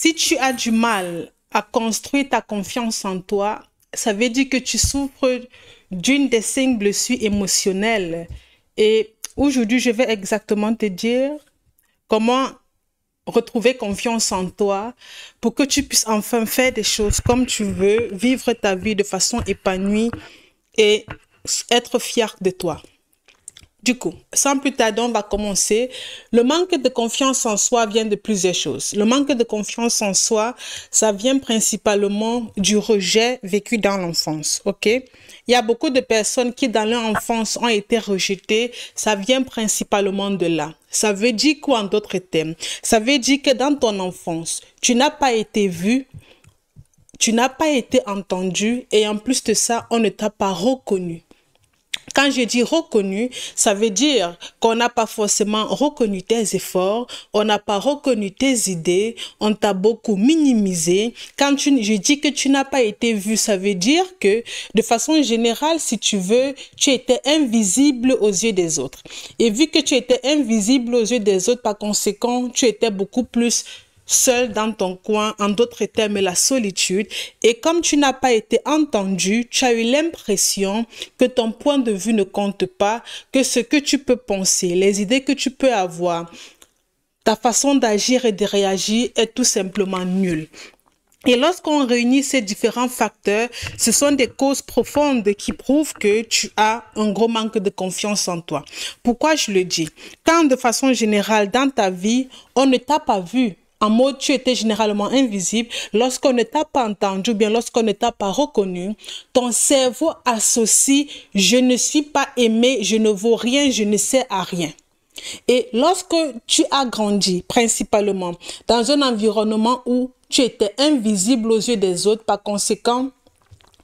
Si tu as du mal à construire ta confiance en toi, ça veut dire que tu souffres d'une des 5 blessures émotionnelles. Et aujourd'hui, je vais exactement te dire comment retrouver confiance en toi pour que tu puisses enfin faire des choses comme tu veux, vivre ta vie de façon épanouie et être fier de toi. Du coup, sans plus tarder, on va commencer. Le manque de confiance en soi vient de plusieurs choses. Le manque de confiance en soi, ça vient principalement du rejet vécu dans l'enfance, ok? Il y a beaucoup de personnes qui, dans leur enfance, ont été rejetées. Ça vient principalement de là. Ça veut dire quoi en d'autres termes? Ça veut dire que dans ton enfance, tu n'as pas été vu, tu n'as pas été entendu et en plus de ça, on ne t'a pas reconnu. Quand je dis reconnu, ça veut dire qu'on n'a pas forcément reconnu tes efforts, on n'a pas reconnu tes idées, on t'a beaucoup minimisé. Quand je dis que tu n'as pas été vu, ça veut dire que de façon générale, si tu veux, tu étais invisible aux yeux des autres. Et vu que tu étais invisible aux yeux des autres, par conséquent, tu étais beaucoup plus seul dans ton coin, en d'autres termes, la solitude. Et comme tu n'as pas été entendu, tu as eu l'impression que ton point de vue ne compte pas, que ce que tu peux penser, les idées que tu peux avoir, ta façon d'agir et de réagir est tout simplement nulle. Et lorsqu'on réunit ces différents facteurs, ce sont des causes profondes qui prouvent que tu as un gros manque de confiance en toi. Pourquoi je le dis? Quand de façon générale, dans ta vie, on ne t'a pas vu, en mode, tu étais généralement invisible. Lorsqu'on ne t'a pas entendu, ou bien lorsqu'on ne t'a pas reconnu, ton cerveau associe « je ne suis pas aimé, je ne vaux rien, je ne sers à rien ». Et lorsque tu as grandi, principalement, dans un environnement où tu étais invisible aux yeux des autres, par conséquent,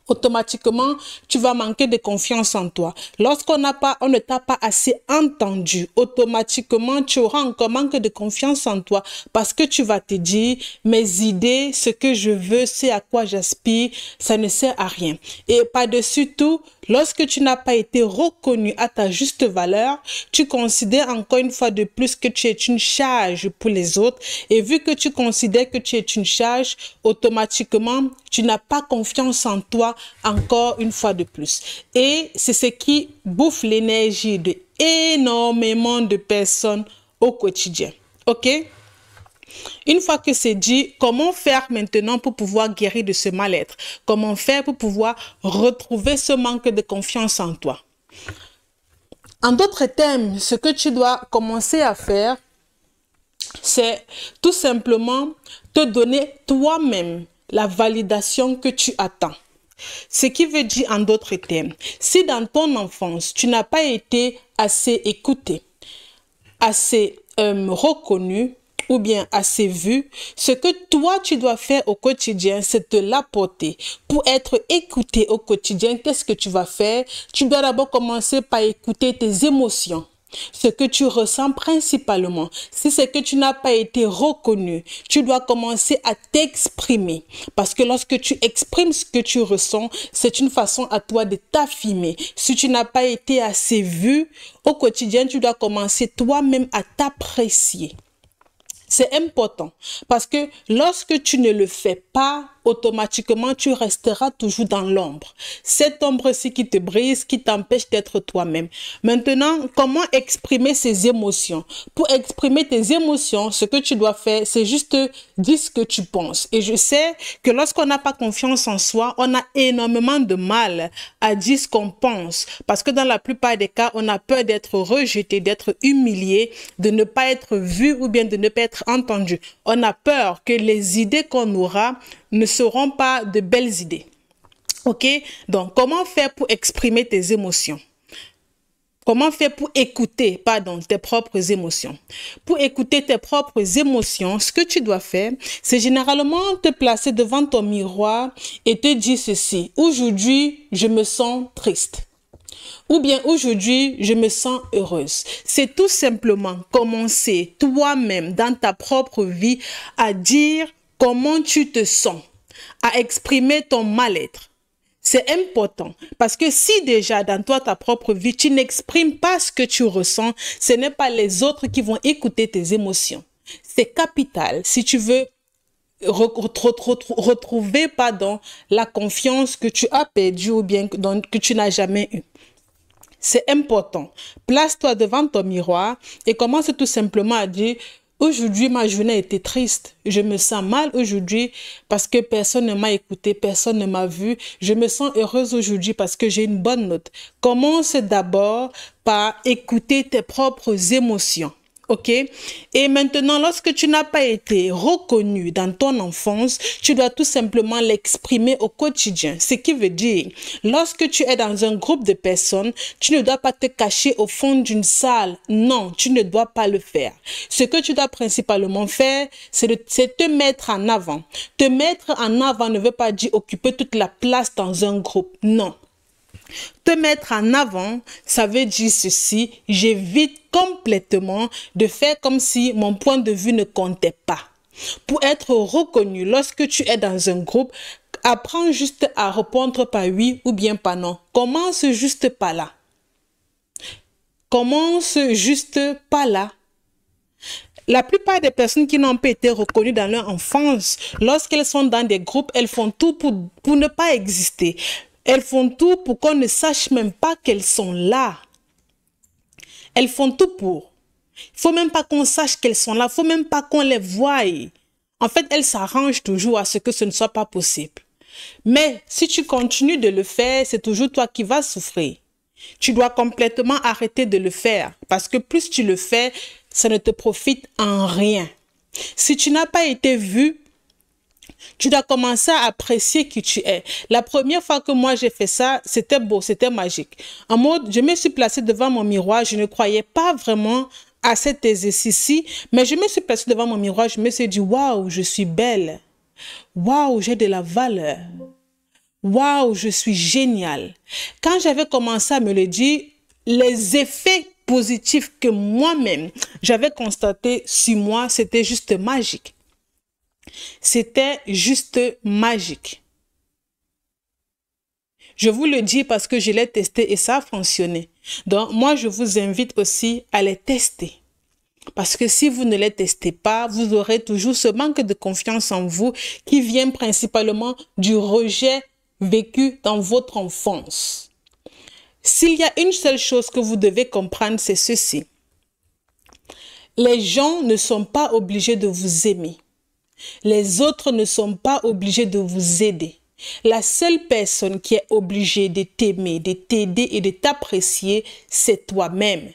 automatiquement, tu vas manquer de confiance en toi. Lorsqu'on ne t'a pas assez entendu, automatiquement, tu auras encore manque de confiance en toi parce que tu vas te dire, mes idées, ce que je veux, c'est à quoi j'aspire, ça ne sert à rien. Et par-dessus tout, lorsque tu n'as pas été reconnu à ta juste valeur, tu considères encore une fois de plus que tu es une charge pour les autres. Et vu que tu considères que tu es une charge, automatiquement, tu n'as pas confiance en toi encore une fois de plus. Et c'est ce qui bouffe l'énergie de énormément de personnes au quotidien. OK? Une fois que c'est dit, comment faire maintenant pour pouvoir guérir de ce mal-être? Comment faire pour pouvoir retrouver ce manque de confiance en toi? En d'autres termes, ce que tu dois commencer à faire, c'est tout simplement te donner toi-même la validation que tu attends. Ce qui veut dire en d'autres termes, si dans ton enfance, tu n'as pas été assez écouté, assez reconnu ou bien assez vu, ce que toi tu dois faire au quotidien, c'est te l'apporter. Pour être écouté au quotidien, qu'est-ce que tu vas faire? Tu dois d'abord commencer par écouter tes émotions. Ce que tu ressens principalement, si c'est que tu n'as pas été reconnu, tu dois commencer à t'exprimer. Parce que lorsque tu exprimes ce que tu ressens, c'est une façon à toi de t'affirmer. Si tu n'as pas été assez vu, au quotidien, tu dois commencer toi-même à t'apprécier. C'est important parce que lorsque tu ne le fais pas, automatiquement, tu resteras toujours dans l'ombre. Cette ombre-ci qui te brise, qui t'empêche d'être toi-même. Maintenant, comment exprimer ces émotions? Pour exprimer tes émotions, ce que tu dois faire, c'est juste dire ce que tu penses. Et je sais que lorsqu'on n'a pas confiance en soi, on a énormément de mal à dire ce qu'on pense. Parce que dans la plupart des cas, on a peur d'être rejeté, d'être humilié, de ne pas être vu ou bien de ne pas être entendu. On a peur que les idées qu'on aura ne seront pas de belles idées. OK? Donc, comment faire pour exprimer tes émotions? Comment faire pour écouter, tes propres émotions? Pour écouter tes propres émotions, ce que tu dois faire, c'est généralement te placer devant ton miroir et te dire ceci. Aujourd'hui, je me sens triste. Ou bien aujourd'hui, je me sens heureuse. C'est tout simplement commencer toi-même dans ta propre vie à dire comment tu te sens, à exprimer ton mal-être. C'est important parce que si déjà dans toi, ta propre vie, tu n'exprimes pas ce que tu ressens, ce n'est pas les autres qui vont écouter tes émotions. C'est capital si tu veux retrouver pardon, la confiance que tu as perdue ou bien que tu n'as jamais eue. C'est important. Place-toi devant ton miroir et commence tout simplement à dire: aujourd'hui, ma journée était triste. Je me sens mal aujourd'hui parce que personne ne m'a écouté, personne ne m'a vu. Je me sens heureuse aujourd'hui parce que j'ai une bonne note. Commence d'abord par écouter tes propres émotions. OK? Et maintenant, lorsque tu n'as pas été reconnu dans ton enfance, tu dois tout simplement l'exprimer au quotidien. Ce qui veut dire, lorsque tu es dans un groupe de personnes, tu ne dois pas te cacher au fond d'une salle. Non, tu ne dois pas le faire. Ce que tu dois principalement faire, c'est te mettre en avant. Te mettre en avant ne veut pas dire occuper toute la place dans un groupe. Non. Te mettre en avant, ça veut dire ceci: j'évite complètement de faire comme si mon point de vue ne comptait pas. Pour être reconnu, lorsque tu es dans un groupe, apprends juste à répondre par oui ou bien par non. Commence juste par là. Commence juste par là. La plupart des personnes qui n'ont pas été reconnues dans leur enfance, lorsqu'elles sont dans des groupes, elles font tout pour ne pas exister. Elles font tout pour qu'on ne sache même pas qu'elles sont là. Elles font tout pour. Il ne faut même pas qu'on sache qu'elles sont là. Il ne faut même pas qu'on les voie. En fait, elles s'arrangent toujours à ce que ce ne soit pas possible. Mais si tu continues de le faire, c'est toujours toi qui vas souffrir. Tu dois complètement arrêter de le faire parce que plus tu le fais, ça ne te profite en rien. Si tu n'as pas été vu, tu dois commencer à apprécier qui tu es. La première fois que moi j'ai fait ça, c'était beau, c'était magique. En mode, je me suis placée devant mon miroir, je ne croyais pas vraiment à cet exercice-ci, mais je me suis placée devant mon miroir, je me suis dit: waouh, je suis belle. Waouh, j'ai de la valeur. Waouh, je suis géniale. Quand j'avais commencé à me le dire, les effets positifs que moi-même j'avais constatés sur moi, c'était juste magique. C'était juste magique. Je vous le dis parce que je l'ai testé et ça a fonctionné. Donc, moi, je vous invite aussi à les tester. Parce que si vous ne les testez pas, vous aurez toujours ce manque de confiance en vous qui vient principalement du rejet vécu dans votre enfance. S'il y a une seule chose que vous devez comprendre, c'est ceci. Les gens ne sont pas obligés de vous aimer. Les autres ne sont pas obligés de vous aider. La seule personne qui est obligée de t'aimer, de t'aider et de t'apprécier, c'est toi-même.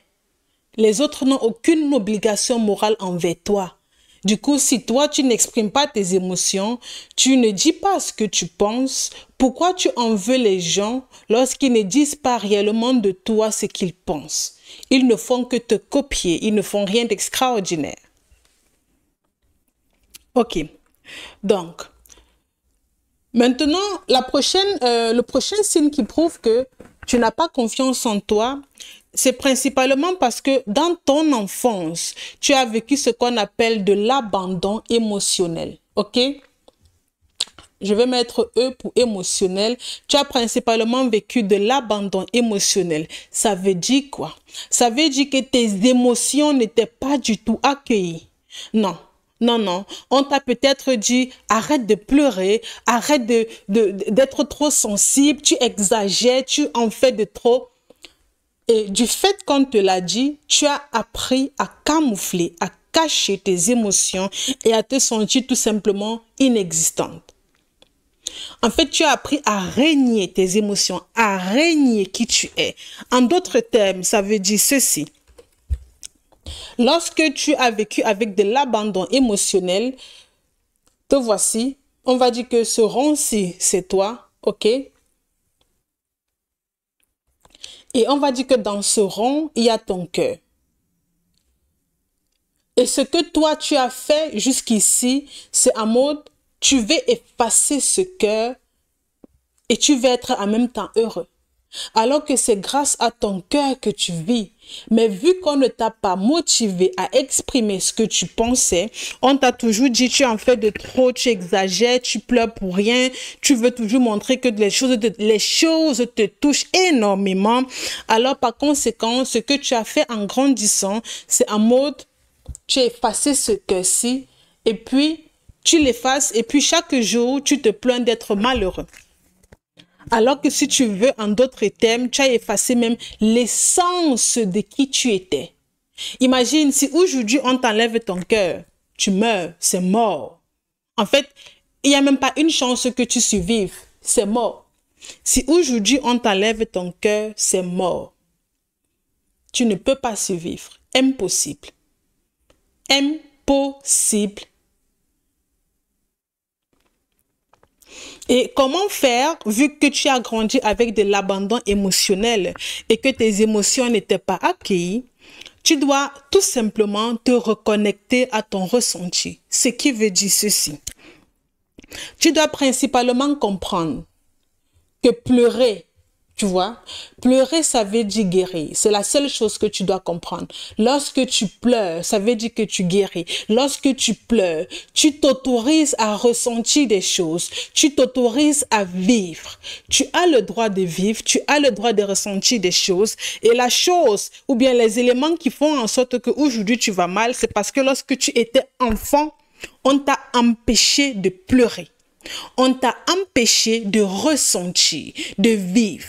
Les autres n'ont aucune obligation morale envers toi. Du coup, si toi, tu n'exprimes pas tes émotions, tu ne dis pas ce que tu penses, pourquoi tu en veux les gens lorsqu'ils ne disent pas réellement de toi ce qu'ils pensent? Ils ne font que te copier, ils ne font rien d'extraordinaire. Ok, donc, maintenant, le prochain signe qui prouve que tu n'as pas confiance en toi, c'est principalement parce que dans ton enfance, tu as vécu ce qu'on appelle de l'abandon émotionnel. Ok? Je vais mettre E pour émotionnel. Tu as principalement vécu de l'abandon émotionnel. Ça veut dire quoi? Ça veut dire que tes émotions n'étaient pas du tout accueillies. Non. Non, non. On t'a peut-être dit: arrête de pleurer, arrête d'être trop sensible, tu exagères, tu en fais de trop. Et du fait qu'on te l'a dit, tu as appris à camoufler, à cacher tes émotions et à te sentir tout simplement inexistante. En fait, tu as appris à régner tes émotions, à régner qui tu es. En d'autres termes, ça veut dire ceci. Lorsque tu as vécu avec de l'abandon émotionnel, te voici, on va dire que ce rond-ci, c'est toi, ok? Et on va dire que dans ce rond, il y a ton cœur. Et ce que toi, tu as fait jusqu'ici, c'est en mode, tu veux effacer ce cœur et tu veux être en même temps heureux. Alors que c'est grâce à ton cœur que tu vis. Mais vu qu'on ne t'a pas motivé à exprimer ce que tu pensais, on t'a toujours dit: tu en fais de trop, tu exagères, tu pleures pour rien, tu veux toujours montrer que les choses te touchent énormément. Alors par conséquent, ce que tu as fait en grandissant, c'est en mode, tu as effacé ce cœur-ci et puis Tu l'effaces et puis chaque jour, tu te plains d'être malheureux. Alors que si tu veux, en d'autres termes, tu as effacé même l'essence de qui tu étais. Imagine si aujourd'hui on t'enlève ton cœur, tu meurs, c'est mort. En fait, il n'y a même pas une chance que tu survives, c'est mort. Si aujourd'hui on t'enlève ton cœur, c'est mort. Tu ne peux pas survivre, impossible. Impossible. Et comment faire, vu que tu as grandi avec de l'abandon émotionnel et que tes émotions n'étaient pas accueillies, tu dois tout simplement te reconnecter à ton ressenti. Ce qui veut dire ceci. Tu dois principalement comprendre que pleurer, tu vois, pleurer, ça veut dire guérir. C'est la seule chose que tu dois comprendre. Lorsque tu pleures, ça veut dire que tu guéris. Lorsque tu pleures, tu t'autorises à ressentir des choses. Tu t'autorises à vivre. Tu as le droit de vivre. Tu as le droit de ressentir des choses. Et la chose, ou bien les éléments qui font en sorte qu'aujourd'hui tu vas mal, c'est parce que lorsque tu étais enfant, on t'a empêché de pleurer. On t'a empêché de ressentir, de vivre.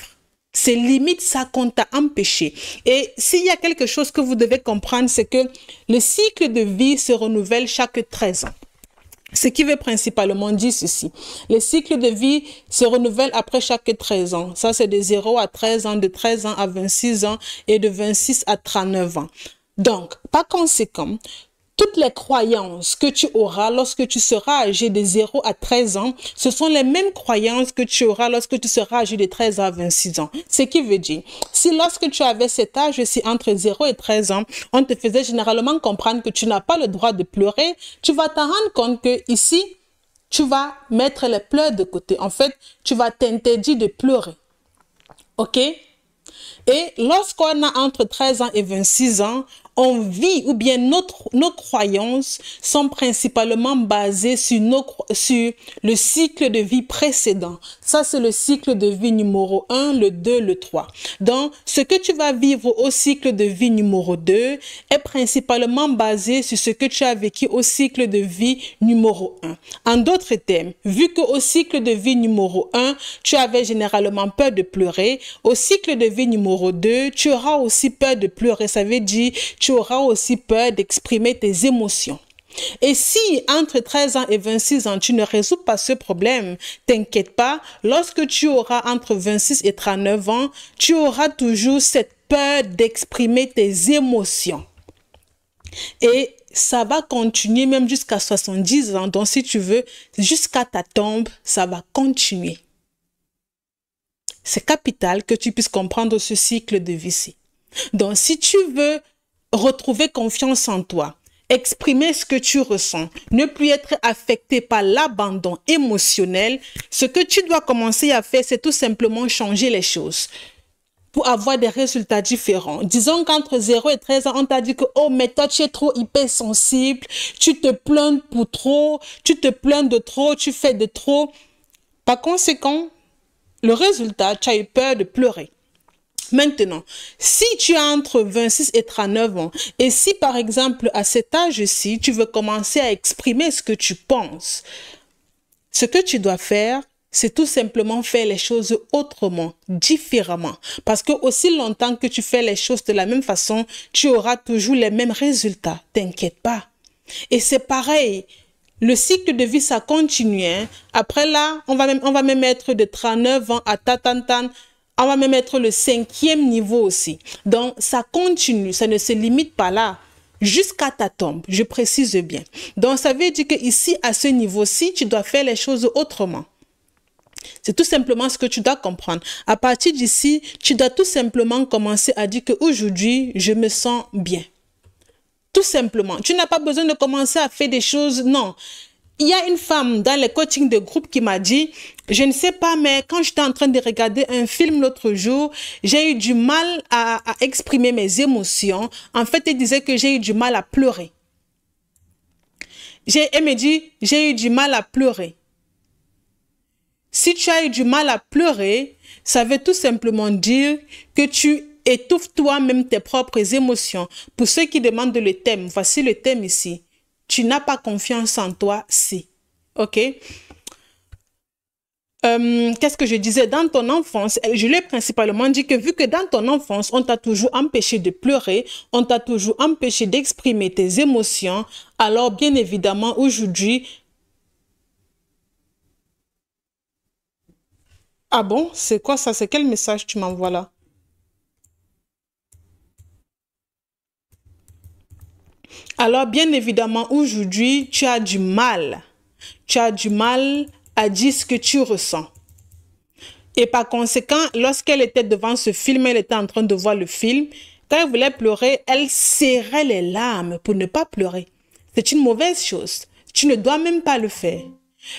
C'est limite ça qu'on t'a empêché. Et s'il y a quelque chose que vous devez comprendre, c'est que le cycle de vie se renouvelle chaque 13 ans. Ce qui veut principalement dire ceci. Le cycle de vie se renouvelle après chaque 13 ans. Ça, c'est de 0 à 13 ans, de 13 ans à 26 ans et de 26 à 39 ans. Donc, par conséquent, toutes les croyances que tu auras lorsque tu seras âgé de 0 à 13 ans, ce sont les mêmes croyances que tu auras lorsque tu seras âgé de 13 à 26 ans. Ce qui veut dire, si lorsque tu avais cet âge-ci entre 0 et 13 ans, on te faisait généralement comprendre que tu n'as pas le droit de pleurer, tu vas t'en rendre compte que ici, tu vas mettre les pleurs de côté. En fait, tu vas t'interdire de pleurer. OK? Et lorsqu'on a entre 13 ans et 26 ans, on vit ou bien nos croyances sont principalement basées sur le cycle de vie précédent. Ça, c'est le cycle de vie numéro 1, le 2, le 3. Donc, ce que tu vas vivre au cycle de vie numéro 2 est principalement basé sur ce que tu as vécu au cycle de vie numéro 1. En d'autres termes, vu qu'au cycle de vie numéro 1, tu avais généralement peur de pleurer, au cycle de vie numéro 2, tu auras aussi peur de pleurer. Ça veut dire tu auras aussi peur d'exprimer tes émotions. Et si entre 13 ans et 26 ans, tu ne résous pas ce problème, t'inquiète pas, lorsque tu auras entre 26 et 39 ans, tu auras toujours cette peur d'exprimer tes émotions. Et ça va continuer même jusqu'à 70 ans. Donc si tu veux, jusqu'à ta tombe, ça va continuer. C'est capital que tu puisses comprendre ce cycle de vie-ci. Donc si tu veux retrouver confiance en toi, exprimer ce que tu ressens, ne plus être affecté par l'abandon émotionnel, ce que tu dois commencer à faire, c'est tout simplement changer les choses pour avoir des résultats différents. Disons qu'entre 0 et 13 ans, on t'a dit que « Oh, mais toi, tu es trop hypersensible, tu te plains pour trop, tu te plains de trop, tu fais de trop. » Par conséquent, le résultat, tu as eu peur de pleurer. Maintenant, si tu as entre 26 et 39 ans, et si par exemple à cet âge-ci, tu veux commencer à exprimer ce que tu penses, ce que tu dois faire, c'est tout simplement faire les choses autrement, différemment. Parce que aussi longtemps que tu fais les choses de la même façon, tu auras toujours les mêmes résultats. T'inquiète pas. Et c'est pareil. Le cycle de vie, ça continue. Hein. Après là, on va même être de 39 ans à tatantan. On va même être le 5e niveau aussi. Donc, ça continue, ça ne se limite pas là. Jusqu'à ta tombe, je précise bien. Donc, ça veut dire qu'ici, à ce niveau-ci, tu dois faire les choses autrement. C'est tout simplement ce que tu dois comprendre. À partir d'ici, tu dois tout simplement commencer à dire qu'aujourd'hui, je me sens bien. Tout simplement. Tu n'as pas besoin de commencer à faire des choses, non. Il y a une femme dans les coachings de groupe qui m'a dit, je ne sais pas, mais quand j'étais en train de regarder un film l'autre jour, j'ai eu du mal à exprimer mes émotions. En fait, elle disait que j'ai eu du mal à pleurer. Elle me dit, j'ai eu du mal à pleurer. Si tu as eu du mal à pleurer, ça veut tout simplement dire que tu étouffes toi-même tes propres émotions. Pour ceux qui demandent le thème, voici le thème ici. Tu n'as pas confiance en toi si. Ok? Qu'est-ce que je disais? Dans ton enfance, je l'ai principalement dit que vu que dans ton enfance, on t'a toujours empêché de pleurer, on t'a toujours empêché d'exprimer tes émotions, alors bien évidemment, aujourd'hui... Ah bon? C'est quoi ça? C'est quel message tu m'envoies là? Alors bien évidemment, aujourd'hui, tu as du mal. Tu as du mal à dire ce que tu ressens. Et par conséquent, lorsqu'elle était devant ce film, elle était en train de voir le film. Quand elle voulait pleurer, elle serrait les larmes pour ne pas pleurer. C'est une mauvaise chose. Tu ne dois même pas le faire.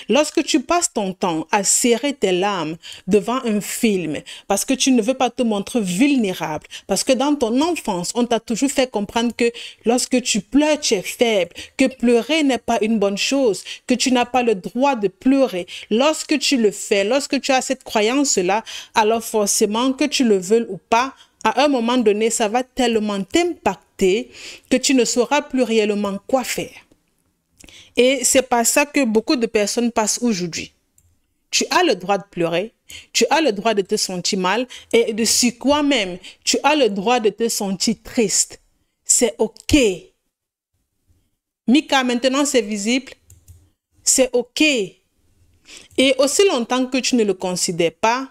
Lorsque tu passes ton temps à serrer tes larmes devant un film, parce que tu ne veux pas te montrer vulnérable, parce que dans ton enfance, on t'a toujours fait comprendre que lorsque tu pleures, tu es faible, que pleurer n'est pas une bonne chose, que tu n'as pas le droit de pleurer. Lorsque tu le fais, lorsque tu as cette croyance-là, alors forcément, que tu le veuilles ou pas, à un moment donné, ça va tellement t'impacter que tu ne sauras plus réellement quoi faire. Et c'est par ça que beaucoup de personnes passent aujourd'hui. Tu as le droit de pleurer, tu as le droit de te sentir mal et de sur quoi même, tu as le droit de te sentir triste. C'est OK. Mika, maintenant c'est visible. C'est OK. Et aussi longtemps que tu ne le considères pas,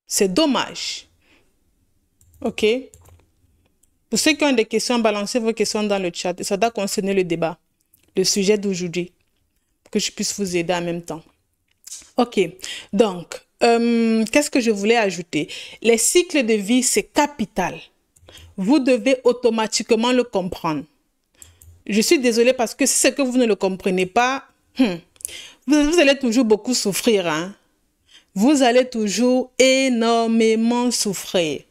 c'est dommage. OK? Pour ceux qui ont des questions, balancez vos questions dans le chat. Et ça doit concerner le débat, le sujet d'aujourd'hui, pour que je puisse vous aider en même temps. OK. Donc, qu'est-ce que je voulais ajouter? Les cycles de vie, c'est capital. Vous devez automatiquement le comprendre. Je suis désolée parce que si c'est que vous ne le comprenez pas, vous allez toujours beaucoup souffrir. Hein? Vous allez toujours énormément souffrir.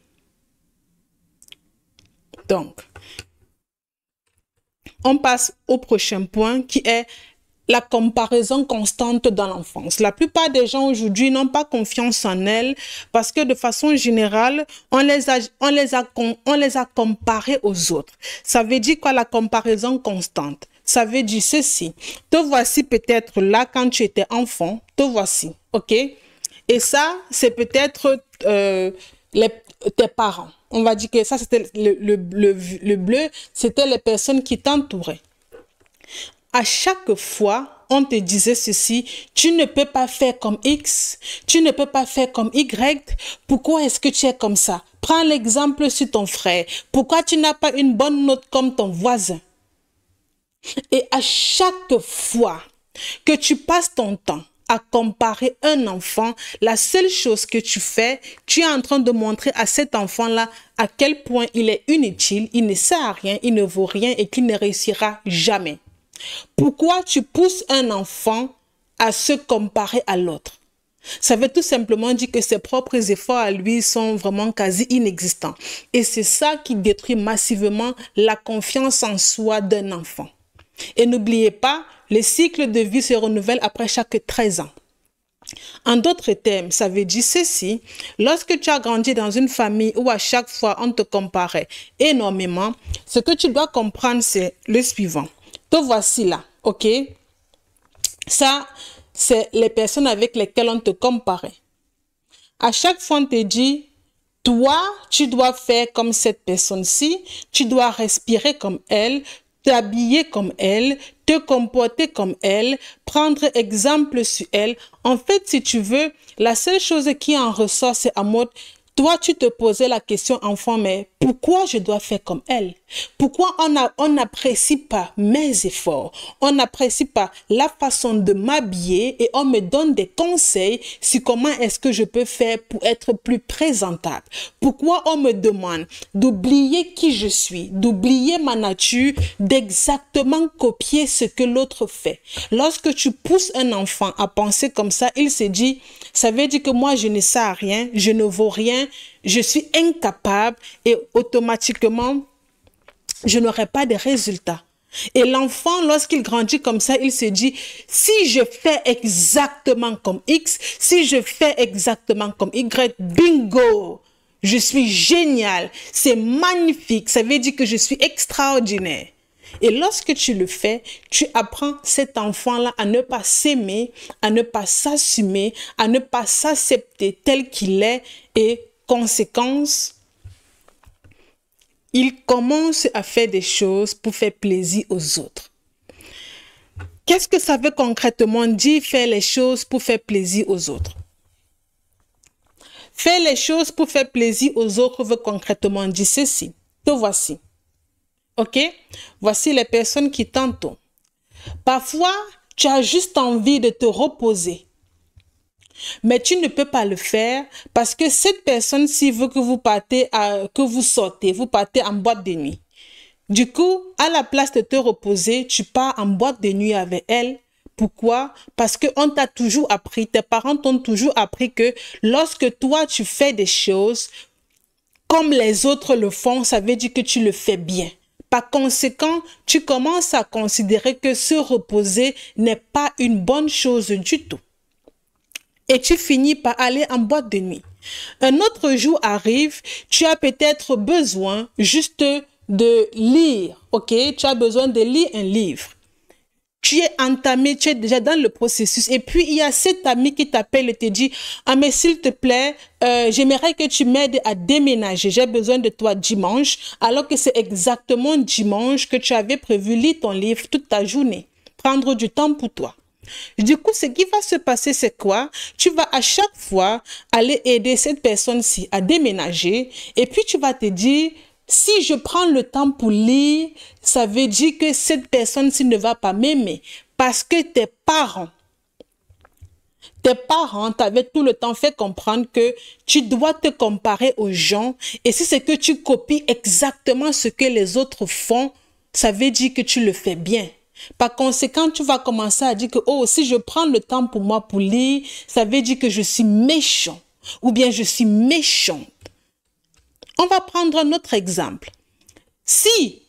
Donc, on passe au prochain point qui est la comparaison constante dans l'enfance. La plupart des gens aujourd'hui n'ont pas confiance en elles parce que de façon générale, on les a comparés aux autres. Ça veut dire quoi la comparaison constante? Ça veut dire ceci. Te voici peut-être là quand tu étais enfant. Te voici, ok? Et ça, c'est peut-être tes parents. On va dire que ça, c'était le bleu, c'était les personnes qui t'entouraient. À chaque fois, on te disait ceci, tu ne peux pas faire comme X, tu ne peux pas faire comme Y, pourquoi est-ce que tu es comme ça? Prends l'exemple sur ton frère, pourquoi tu n'as pas une bonne note comme ton voisin? Et à chaque fois que tu passes ton temps à comparer un enfant, la seule chose que tu fais, tu es en train de montrer à cet enfant-là à quel point il est inutile, il ne sert à rien, il ne vaut rien et qu'il ne réussira jamais. Pourquoi tu pousses un enfant à se comparer à l'autre? Ça veut tout simplement dire que ses propres efforts à lui sont vraiment quasi inexistants. Et c'est ça qui détruit massivement la confiance en soi d'un enfant. Et n'oubliez pas, le cycle de vie se renouvelle après chaque 13 ans. En d'autres termes, ça veut dire ceci, lorsque tu as grandi dans une famille où à chaque fois on te comparait énormément, ce que tu dois comprendre c'est le suivant. Te voici là, ok? Ça, c'est les personnes avec lesquelles on te comparait. À chaque fois, on te dit, toi, tu dois faire comme cette personne-ci, tu dois respirer comme elle, t'habiller comme elle, te comporter comme elle, prendre exemple sur elle. En fait, si tu veux, la seule chose qui en ressort, c'est en mode, toi, tu te posais la question, enfant, mais pourquoi je dois faire comme elle? Pourquoi on n'apprécie pas mes efforts? On n'apprécie pas la façon de m'habiller et on me donne des conseils sur comment est-ce que je peux faire pour être plus présentable? Pourquoi on me demande d'oublier qui je suis, d'oublier ma nature, d'exactement copier ce que l'autre fait? Lorsque tu pousses un enfant à penser comme ça, il se dit, ça veut dire que moi, je ne sers à rien, je ne vaux rien, je suis incapable et automatiquement, je n'aurai pas de résultats. Et l'enfant, lorsqu'il grandit comme ça, il se dit, si je fais exactement comme X, si je fais exactement comme Y, bingo, Je suis génial. C'est magnifique. Ça veut dire que je suis extraordinaire. Et lorsque tu le fais, tu apprends cet enfant-là à ne pas s'aimer, à ne pas s'assumer, à ne pas s'accepter tel qu'il est. Et conséquence, il commence à faire des choses pour faire plaisir aux autres. Qu'est-ce que ça veut concrètement dire faire les choses pour faire plaisir aux autres? Faire les choses pour faire plaisir aux autres veut concrètement dire ceci. Te voici. Ok? Voici les personnes qui t'entourent. Parfois, tu as juste envie de te reposer. Mais tu ne peux pas le faire parce que cette personne-ci veut que vous partez, que vous sortez, vous partez en boîte de nuit. Du coup, à la place de te reposer, tu pars en boîte de nuit avec elle. Pourquoi? Parce qu'on t'a toujours appris, tes parents t'ont toujours appris que lorsque toi, tu fais des choses comme les autres le font, ça veut dire que tu le fais bien. Par conséquent, tu commences à considérer que se reposer n'est pas une bonne chose du tout. Et tu finis par aller en boîte de nuit. Un autre jour arrive, tu as peut-être besoin juste de lire, ok? Tu as besoin de lire un livre. Tu es entamé, tu es déjà dans le processus. Et puis, il y a cet ami qui t'appelle et te dit, « Ah, mais s'il te plaît, j'aimerais que tu m'aides à déménager. J'ai besoin de toi dimanche. » Alors que c'est exactement dimanche que tu avais prévu lire ton livre toute ta journée. Prendre du temps pour toi. Du coup, ce qui va se passer, c'est quoi? Tu vas à chaque fois aller aider cette personne-ci à déménager. Et puis, tu vas te dire, si je prends le temps pour lire, ça veut dire que cette personne-ci ne va pas m'aimer. Parce que tes parents t'avaient tout le temps fait comprendre que tu dois te comparer aux gens. Et si c'est que tu copies exactement ce que les autres font, ça veut dire que tu le fais bien. Par conséquent, tu vas commencer à dire que, oh, si je prends le temps pour moi pour lire, ça veut dire que je suis méchant ou bien je suis méchante. On va prendre un autre exemple. Si,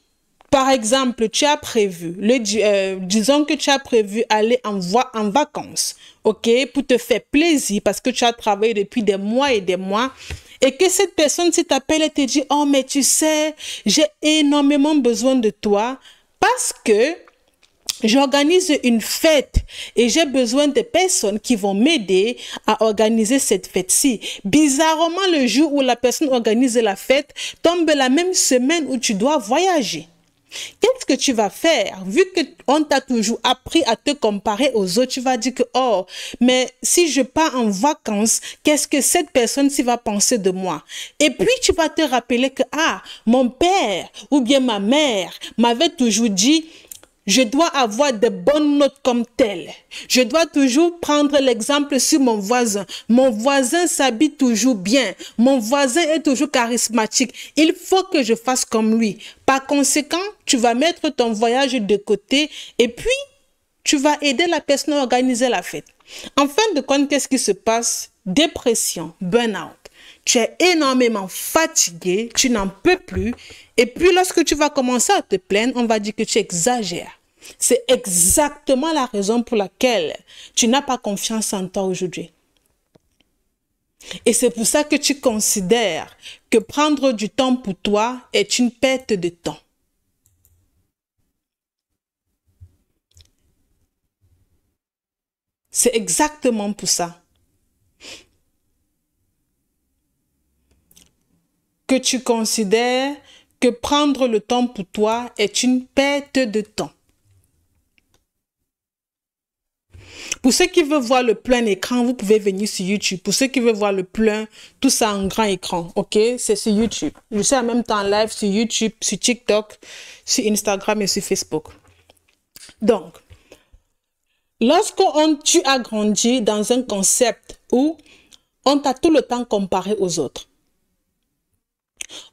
par exemple, tu as prévu, disons que tu as prévu aller en vacances, ok, pour te faire plaisir parce que tu as travaillé depuis des mois et que cette personne t'appelle et te dit, oh, mais tu sais, j'ai énormément besoin de toi parce que j'organise une fête et j'ai besoin de personnes qui vont m'aider à organiser cette fête-ci. Bizarrement, le jour où la personne organise la fête tombe la même semaine où tu dois voyager. Qu'est-ce que tu vas faire? Vu qu'on t'a toujours appris à te comparer aux autres, tu vas dire que, oh, mais si je pars en vacances, qu'est-ce que cette personne-ci va penser de moi? Et puis, tu vas te rappeler que, ah, mon père ou bien ma mère m'avait toujours dit, je dois avoir de bonnes notes comme tel. Je dois toujours prendre l'exemple sur mon voisin. Mon voisin s'habille toujours bien. Mon voisin est toujours charismatique. Il faut que je fasse comme lui. Par conséquent, tu vas mettre ton voyage de côté et puis tu vas aider la personne à organiser la fête. En fin de compte, qu'est-ce qui se passe? Dépression, burn-out. Tu es énormément fatigué, tu n'en peux plus. Et puis, lorsque tu vas commencer à te plaindre, on va dire que tu exagères. C'est exactement la raison pour laquelle tu n'as pas confiance en toi aujourd'hui. Et c'est pour ça que tu considères que prendre du temps pour toi est une perte de temps. C'est exactement pour ça que tu considères que prendre le temps pour toi est une perte de temps. Pour ceux qui veulent voir le plein écran, vous pouvez venir sur YouTube. Pour ceux qui veulent voir le plein, tout ça en grand écran, ok? C'est sur YouTube. Je suis en même temps live sur YouTube, sur TikTok, sur Instagram et sur Facebook. Donc, lorsque tu as grandi dans un concept où on t'a tout le temps comparé aux autres,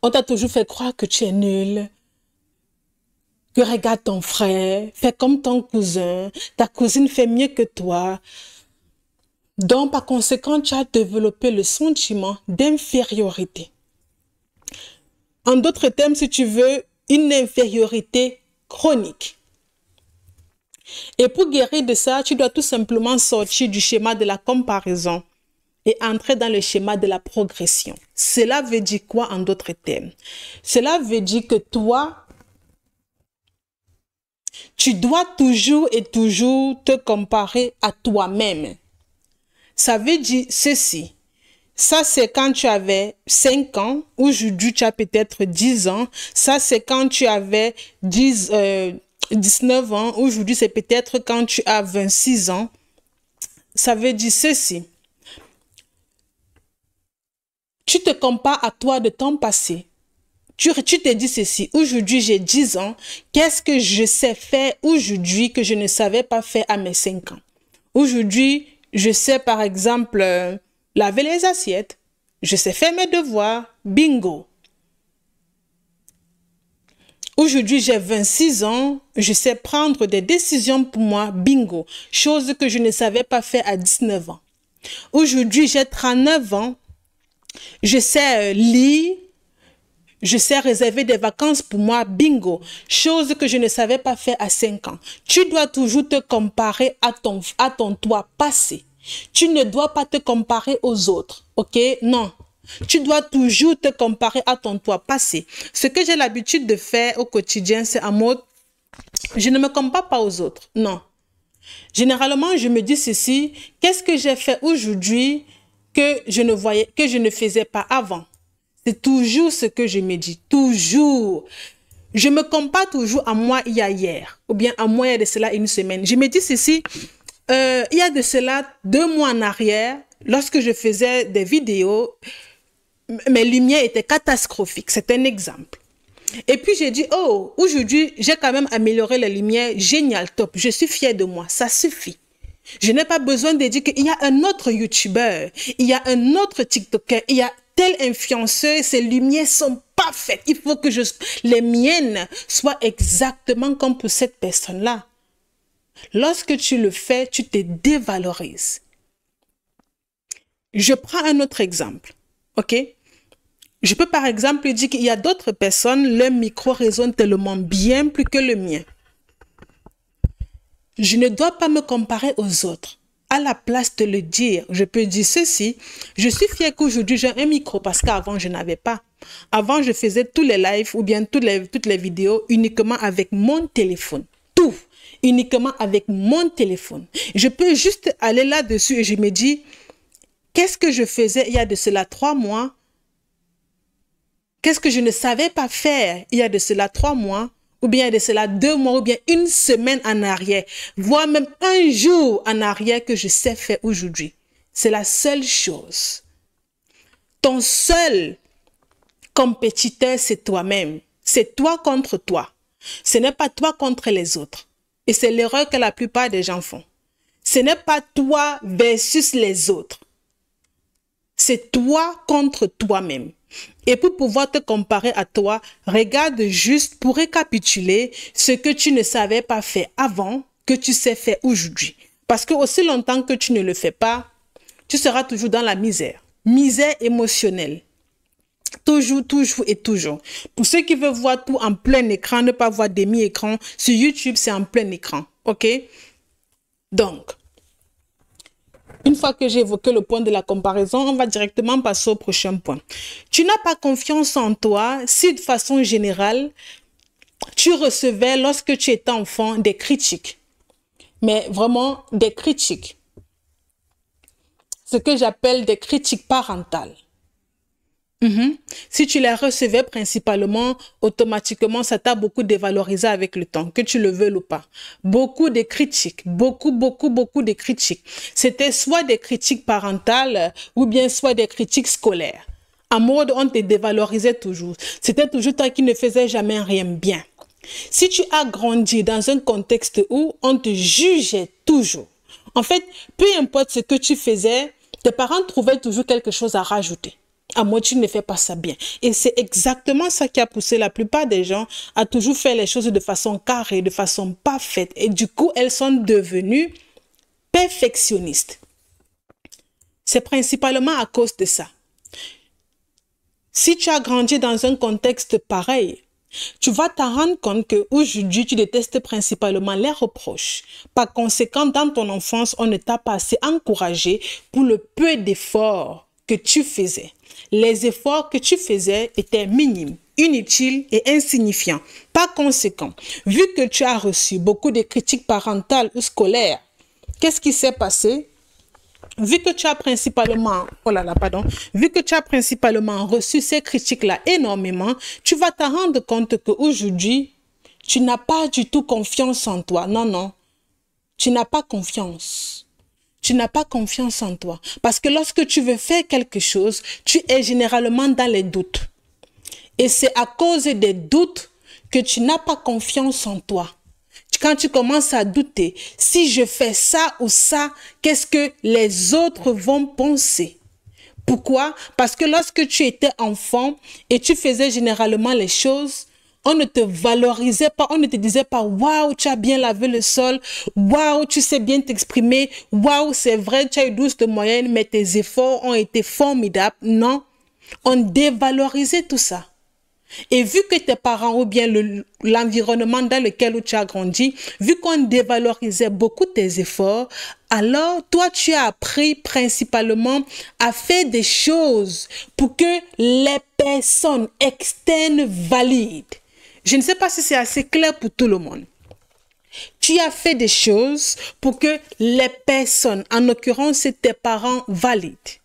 on t'a toujours fait croire que tu es nul, que regarde ton frère, fais comme ton cousin, ta cousine fait mieux que toi. Donc, par conséquent, tu as développé le sentiment d'infériorité. En d'autres termes, si tu veux, une infériorité chronique. Et pour guérir de ça, tu dois tout simplement sortir du schéma de la comparaison et entrer dans le schéma de la progression. Cela veut dire quoi en d'autres termes? Cela veut dire que toi, tu dois toujours et toujours te comparer à toi-même. Ça veut dire ceci. Ça, c'est quand tu avais 5 ans. Aujourd'hui, tu as peut-être 10 ans. Ça, c'est quand tu avais 19 ans. Aujourd'hui, c'est peut-être quand tu as 26 ans. Ça veut dire ceci. Tu te compares à toi de ton passé. Tu te dis ceci. Aujourd'hui, j'ai 10 ans. Qu'est-ce que je sais faire aujourd'hui que je ne savais pas faire à mes 5 ans? Aujourd'hui, je sais par exemple laver les assiettes. Je sais faire mes devoirs. Bingo. Aujourd'hui, j'ai 26 ans. Je sais prendre des décisions pour moi. Bingo. Chose que je ne savais pas faire à 19 ans. Aujourd'hui, j'ai 39 ans. Je sais lire. Je sais réserver des vacances pour moi, bingo. Chose que je ne savais pas faire à 5 ans. Tu dois toujours te comparer à ton toi passé. Tu ne dois pas te comparer aux autres, ok? Non. Tu dois toujours te comparer à ton toi passé. Ce que j'ai l'habitude de faire au quotidien, c'est en mode, je ne me compare pas aux autres, non. Généralement, je me dis ceci, qu'est-ce que j'ai fait aujourd'hui que je ne faisais pas avant? C'est toujours ce que je me dis, toujours. Je me compare toujours à moi il y a hier, ou bien à moi il y a de cela une semaine. Je me dis ceci, il y a de cela 2 mois en arrière, lorsque je faisais des vidéos, mes lumières étaient catastrophiques, c'est un exemple. Et puis j'ai dit, oh, aujourd'hui, j'ai quand même amélioré les lumières, génial, top, je suis fière de moi, ça suffit. Je n'ai pas besoin de dire qu'il y a un autre YouTuber, il y a un autre TikToker, il y a tel influenceur, ses lumières sont parfaites. Il faut que les miennes soient exactement comme pour cette personne-là. Lorsque tu le fais, tu te dévalorises. Je prends un autre exemple, ok? Je peux par exemple dire qu'il y a d'autres personnes, leur micro résonne tellement bien plus que le mien. Je ne dois pas me comparer aux autres. À la place de le dire, je peux dire ceci. Je suis fière qu'aujourd'hui, j'ai un micro parce qu'avant, je n'avais pas. Avant, je faisais tous les lives ou bien toutes les vidéos uniquement avec mon téléphone. Tout, uniquement avec mon téléphone. Je peux juste aller là-dessus et je me dis, qu'est-ce que je faisais il y a de cela 3 mois? Qu'est-ce que je ne savais pas faire il y a de cela 3 mois? Ou bien de cela 2 mois, ou bien une semaine en arrière, voire même un jour en arrière que je sais faire aujourd'hui. C'est la seule chose. Ton seul compétiteur, c'est toi-même. C'est toi contre toi. Ce n'est pas toi contre les autres. Et c'est l'erreur que la plupart des gens font. Ce n'est pas toi versus les autres. C'est toi contre toi-même. Et pour pouvoir te comparer à toi, regarde juste pour récapituler ce que tu ne savais pas faire avant, que tu sais faire aujourd'hui. Parce que aussi longtemps que tu ne le fais pas, tu seras toujours dans la misère. Misère émotionnelle. Toujours, toujours et toujours. Pour ceux qui veulent voir tout en plein écran, ne pas voir demi-écran, sur YouTube, c'est en plein écran. OK? Donc, une fois que j'ai évoqué le point de la comparaison, on va directement passer au prochain point. Tu n'as pas confiance en toi si de façon générale, tu recevais lorsque tu étais enfant des critiques. Mais vraiment des critiques. Ce que j'appelle des critiques parentales. Si tu les recevais principalement, automatiquement, ça t'a beaucoup dévalorisé avec le temps, que tu le veuilles ou pas. Beaucoup de critiques, beaucoup de critiques. C'était soit des critiques parentales ou bien soit des critiques scolaires. En mode, on te dévalorisait toujours. C'était toujours toi qui ne faisais jamais rien bien. Si tu as grandi dans un contexte où on te jugeait toujours, en fait, peu importe ce que tu faisais, tes parents trouvaient toujours quelque chose à rajouter. À moi, tu ne fais pas ça bien. Et c'est exactement ça qui a poussé la plupart des gens à toujours faire les choses de façon carrée, de façon parfaite. Et du coup, elles sont devenues perfectionnistes. C'est principalement à cause de ça. Si tu as grandi dans un contexte pareil, Tu vas t'en rendre compte qu'aujourd'hui, tu détestes principalement les reproches. Par conséquent, dans ton enfance, on ne t'a pas assez encouragé pour le peu d'efforts que tu faisais. Les efforts que tu faisais étaient minimes, inutiles et insignifiants. Par conséquent, vu que tu as reçu beaucoup de critiques parentales ou scolaires, qu'est-ce qui s'est passé? Vu que tu as principalement, vu que tu as principalement reçu ces critiques-là énormément, tu vas te rendre compte qu'aujourd'hui, tu n'as pas du tout confiance en toi. Non, non, tu n'as pas confiance. Tu n'as pas confiance en toi. Parce que lorsque tu veux faire quelque chose, tu es généralement dans les doutes. Et c'est à cause des doutes que tu n'as pas confiance en toi. Quand tu commences à douter, si je fais ça ou ça, qu'est-ce que les autres vont penser? Pourquoi? Parce que lorsque tu étais enfant et tu faisais généralement les choses, on ne te valorisait pas, on ne te disait pas « Waouh, tu as bien lavé le sol, waouh, tu sais bien t'exprimer, waouh, c'est vrai, tu as eu 12 de moyenne, mais tes efforts ont été formidables. » Non, on dévalorisait tout ça. Et vu que tes parents ou bien l'environnement dans lequel tu as grandi, vu qu'on dévalorisait beaucoup tes efforts, alors toi tu as appris principalement à faire des choses pour que les personnes externes valident. Je ne sais pas si c'est assez clair pour tout le monde. Tu as fait des choses pour que les personnes, en l'occurrence tes parents, valident.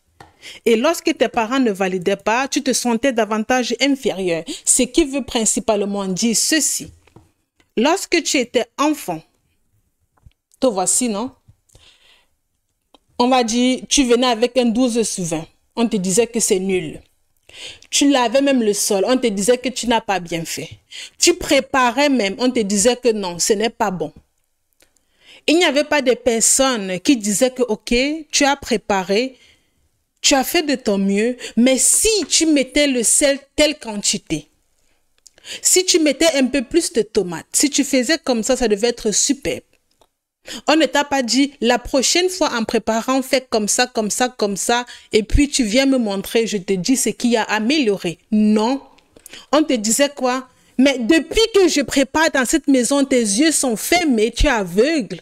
Et lorsque tes parents ne validaient pas, tu te sentais davantage inférieur. Ce qui veut principalement dire ceci. Lorsque tu étais enfant, te voici, non? On va dire, tu venais avec un 12 sur 20. On te disait que c'est nul. Tu lavais même le sol. On te disait que tu n'as pas bien fait. Tu préparais même. On te disait que non, ce n'est pas bon. Il n'y avait pas de personnes qui disaient que, ok, tu as préparé, tu as fait de ton mieux, mais si tu mettais le sel telle quantité, si tu mettais un peu plus de tomates, si tu faisais comme ça devait être superbe. On ne t'a pas dit, la prochaine fois en préparant, fais comme ça, comme ça, comme ça, et puis tu viens me montrer, je te dis ce qui a amélioré. Non. On te disait quoi? Mais depuis que je prépare dans cette maison, tes yeux sont fermés, tu es aveugle.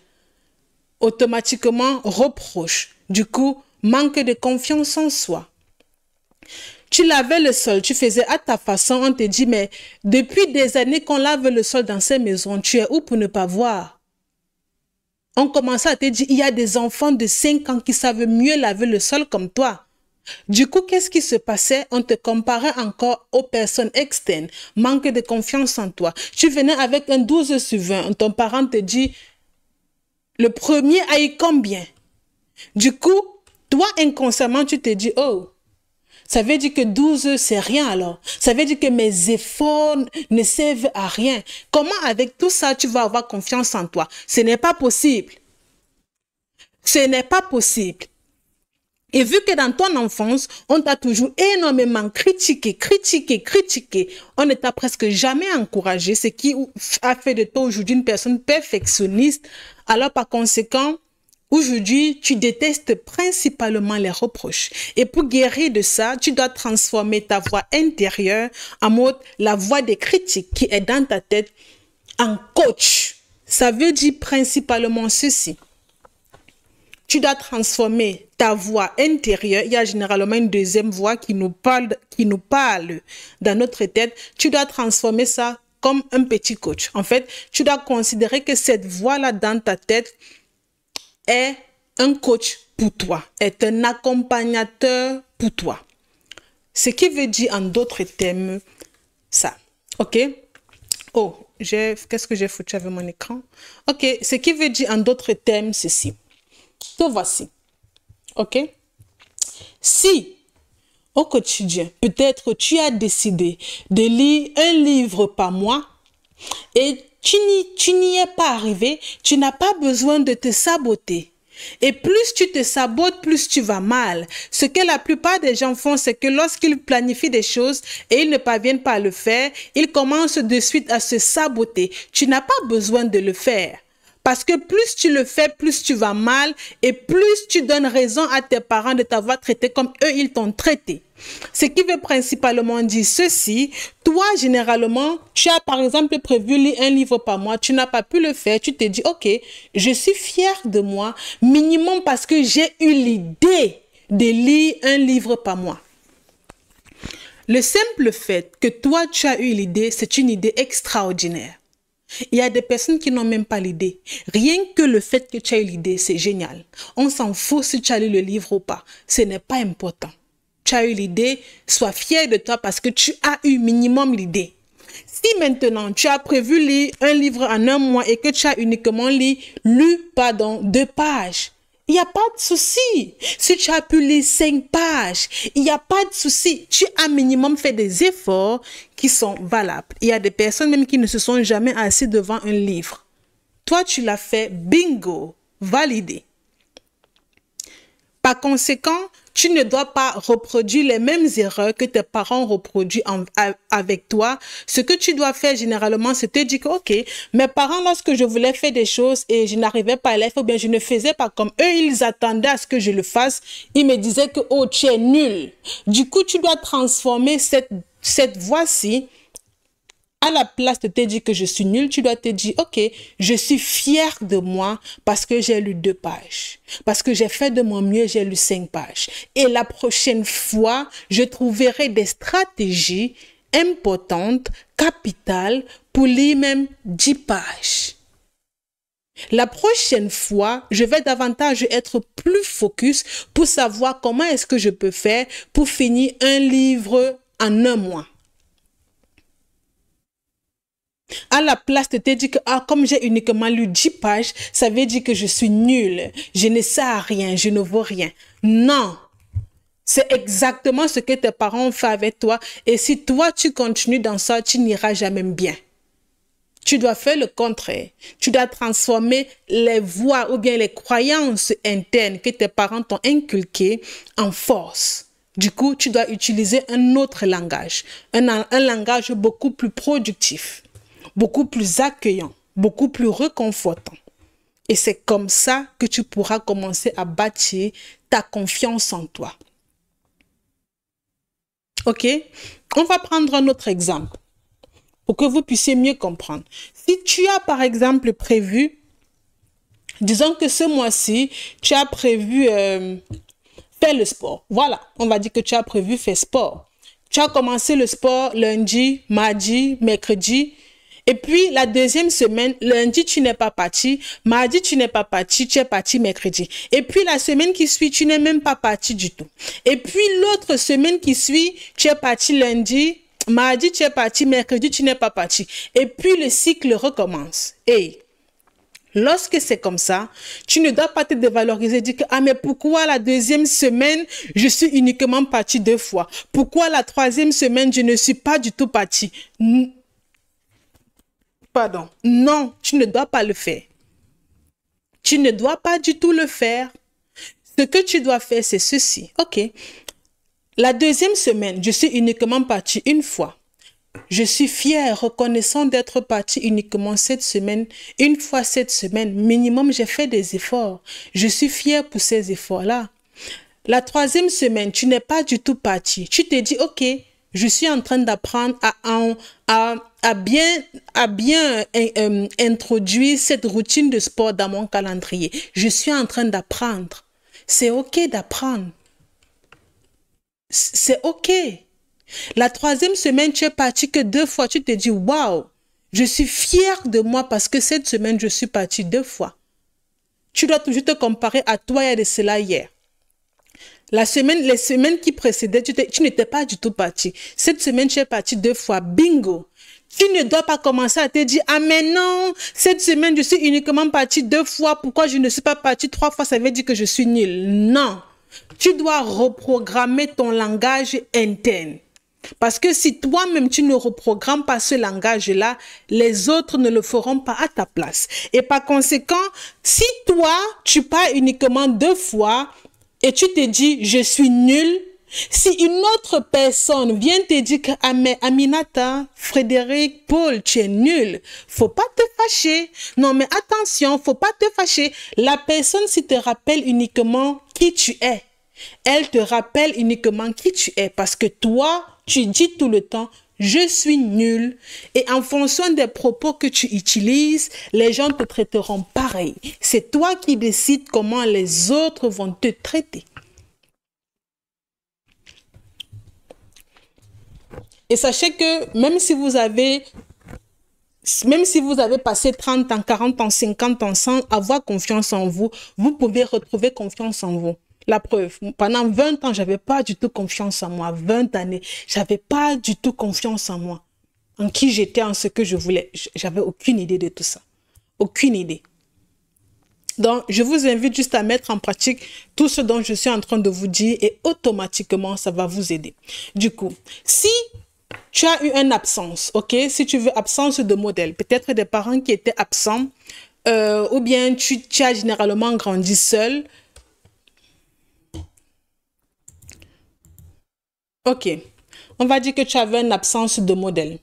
Automatiquement, reproche. Du coup, manque de confiance en soi. Tu lavais le sol, tu faisais à ta façon, on te dit, mais depuis des années qu'on lave le sol dans ces maisons, tu es où pour ne pas voir? On commençait à te dire, il y a des enfants de 5 ans qui savent mieux laver le sol comme toi. Du coup, qu'est-ce qui se passait? On te comparait encore aux personnes externes. Manque de confiance en toi. Tu venais avec un 12 sur 20, ton parent te dit, le premier a eu combien? Du coup, toi, inconsciemment, tu te dis, oh, ça veut dire que 12, c'est rien alors. Ça veut dire que mes efforts ne servent à rien. Comment avec tout ça, tu vas avoir confiance en toi? Ce n'est pas possible. Ce n'est pas possible. Et vu que dans ton enfance, on t'a toujours énormément critiqué, on ne t'a presque jamais encouragé, ce qui a fait de toi aujourd'hui une personne perfectionniste. Alors par conséquent, aujourd'hui, tu détestes principalement les reproches. Et pour guérir de ça, tu dois transformer ta voix intérieure en mode la voix des critiques qui est dans ta tête en coach. Ça veut dire principalement ceci. Tu dois transformer ta voix intérieure. Il y a généralement une deuxième voix qui nous parle dans notre tête. Tu dois transformer ça comme un petit coach. En fait, tu dois considérer que cette voix-là dans ta tête est un coach pour toi, est un accompagnateur pour toi. Ce qui veut dire en d'autres termes ça. OK? Oh, qu'est-ce que j'ai foutu avec mon écran? OK, ce qui veut dire en d'autres termes ceci. Te voici. OK? Si, au quotidien, peut-être tu as décidé de lire un livre par mois et tu n'y es pas arrivé, tu n'as pas besoin de te saboter. Et plus tu te sabotes, plus tu vas mal. Ce que la plupart des gens font, c'est que lorsqu'ils planifient des choses et ils ne parviennent pas à le faire, ils commencent de suite à se saboter. Tu n'as pas besoin de le faire. Parce que plus tu le fais, plus tu vas mal et plus tu donnes raison à tes parents de t'avoir traité comme eux, ils t'ont traité. Ce qui veut principalement dire ceci, toi, généralement, tu as par exemple prévu lire un livre par mois, tu n'as pas pu le faire, tu te dis, ok, je suis fière de moi, minimum parce que j'ai eu l'idée de lire un livre par mois. Le simple fait que toi, tu as eu l'idée, c'est une idée extraordinaire. Il y a des personnes qui n'ont même pas l'idée. Rien que le fait que tu as eu l'idée, c'est génial. On s'en fout si tu as lu le livre ou pas. Ce n'est pas important. Tu as eu l'idée, sois fier de toi parce que tu as eu minimum l'idée. Si maintenant tu as prévu lire un livre en un mois et que tu as uniquement lu 2 pages, il n'y a pas de souci. Si tu as pu lire 5 pages, il n'y a pas de souci. Tu as minimum fait des efforts qui sont valables. Il y a des personnes même qui ne se sont jamais assises devant un livre. Toi, tu l'as fait, bingo, validé. Par conséquent, tu ne dois pas reproduire les mêmes erreurs que tes parents ont reproduit avec toi. Ce que tu dois faire généralement, c'est te dire que, ok, mes parents, lorsque je voulais faire des choses et je n'arrivais pas à les faire, ou bien je ne faisais pas comme eux, ils attendaient à ce que je le fasse. Ils me disaient que, oh, tu es nul. Du coup, tu dois transformer cette voie-ci. À la place de te dire que je suis nulle, tu dois te dire, ok, je suis fière de moi parce que j'ai lu 2 pages. Parce que j'ai fait de mon mieux, j'ai lu 5 pages. Et la prochaine fois, je trouverai des stratégies importantes, capitales, pour lire même 10 pages. La prochaine fois, je vais davantage être plus focus pour savoir comment est-ce que je peux faire pour finir un livre en un mois. À la place de te dire que comme j'ai uniquement lu 10 pages, ça veut dire que je suis nulle, je ne sais à rien, je ne vaux rien. Non, c'est exactement ce que tes parents ont fait avec toi. Et si toi, tu continues dans ça, tu n'iras jamais bien. Tu dois faire le contraire. Tu dois transformer les voies ou bien les croyances internes que tes parents t'ont inculquées en force. Du coup, tu dois utiliser un autre langage, un langage beaucoup plus productif, beaucoup plus accueillant, beaucoup plus réconfortant. Et c'est comme ça que tu pourras commencer à bâtir ta confiance en toi. Ok? On va prendre un autre exemple pour que vous puissiez mieux comprendre. Si tu as par exemple prévu, disons que ce mois-ci, tu as prévu faire le sport. Voilà, on va dire que tu as prévu faire sport. Tu as commencé le sport lundi, mardi, mercredi. Et puis, la deuxième semaine, lundi, tu n'es pas parti. Mardi, tu n'es pas parti. Tu es parti mercredi. Et puis, la semaine qui suit, tu n'es même pas parti du tout. Et puis, l'autre semaine qui suit, tu es parti lundi. Mardi, tu es parti. Mercredi, tu n'es pas parti. Et puis, le cycle recommence. Hey, lorsque c'est comme ça, tu ne dois pas te dévaloriser, dire que, ah, mais pourquoi la deuxième semaine, je suis uniquement parti 2 fois? Pourquoi la troisième semaine, je ne suis pas du tout parti? Pardon. Non, tu ne dois pas le faire. Tu ne dois pas du tout le faire. Ce que tu dois faire, c'est ceci. Ok. La deuxième semaine, je suis uniquement partie 1 fois. Je suis fière, reconnaissant d'être partie uniquement cette semaine. 1 fois cette semaine, minimum, j'ai fait des efforts. Je suis fière pour ces efforts-là. La troisième semaine, tu n'es pas du tout partie. Tu te dis, ok, je suis en train d'apprendre à bien introduire cette routine de sport dans mon calendrier. Je suis en train d'apprendre. C'est ok d'apprendre. C'est ok. La troisième semaine, tu es parti que 2 fois. Tu te dis, waouh, je suis fière de moi parce que cette semaine, je suis partie 2 fois. Tu dois toujours te comparer à toi et à de cela hier. Les semaines qui précédaient, tu n'étais pas du tout parti. Cette semaine, tu es parti 2 fois. Bingo. Tu ne dois pas commencer à te dire, ah mais non, cette semaine, je suis uniquement parti 2 fois. Pourquoi je ne suis pas parti 3 fois? Ça veut dire que je suis nulle. Non. Tu dois reprogrammer ton langage interne. Parce que si toi-même, tu ne reprogrammes pas ce langage-là, les autres ne le feront pas à ta place. Et par conséquent, si toi, tu pars uniquement 2 fois, et tu te dis, je suis nul, Si une autre personne vient te dire que Aminata, Frédéric, Paul, tu es nul, faut pas te fâcher. Non, mais attention, faut pas te fâcher. La personne, si te rappelle uniquement qui tu es, elle te rappelle uniquement qui tu es parce que toi, tu dis tout le temps, je suis nul. Et en fonction des propos que tu utilises, les gens te traiteront pareil. C'est toi qui décides comment les autres vont te traiter. Et sachez que même si vous avez passé 30 ans, 40 ans, 50 ans sans avoir confiance en vous, vous pouvez retrouver confiance en vous. La preuve, pendant 20 ans, j'avais pas du tout confiance en moi. 20 années, j'avais pas du tout confiance en moi. En qui j'étais, en ce que je voulais. J'avais aucune idée de tout ça. Aucune idée. Donc, je vous invite juste à mettre en pratique tout ce dont je suis en train de vous dire et automatiquement, ça va vous aider. Du coup, si tu as eu une absence, ok? Si tu veux absence de modèle, peut-être des parents qui étaient absents, ou bien tu as généralement grandi seul. Ok, on va dire que tu avais une absence de modèle.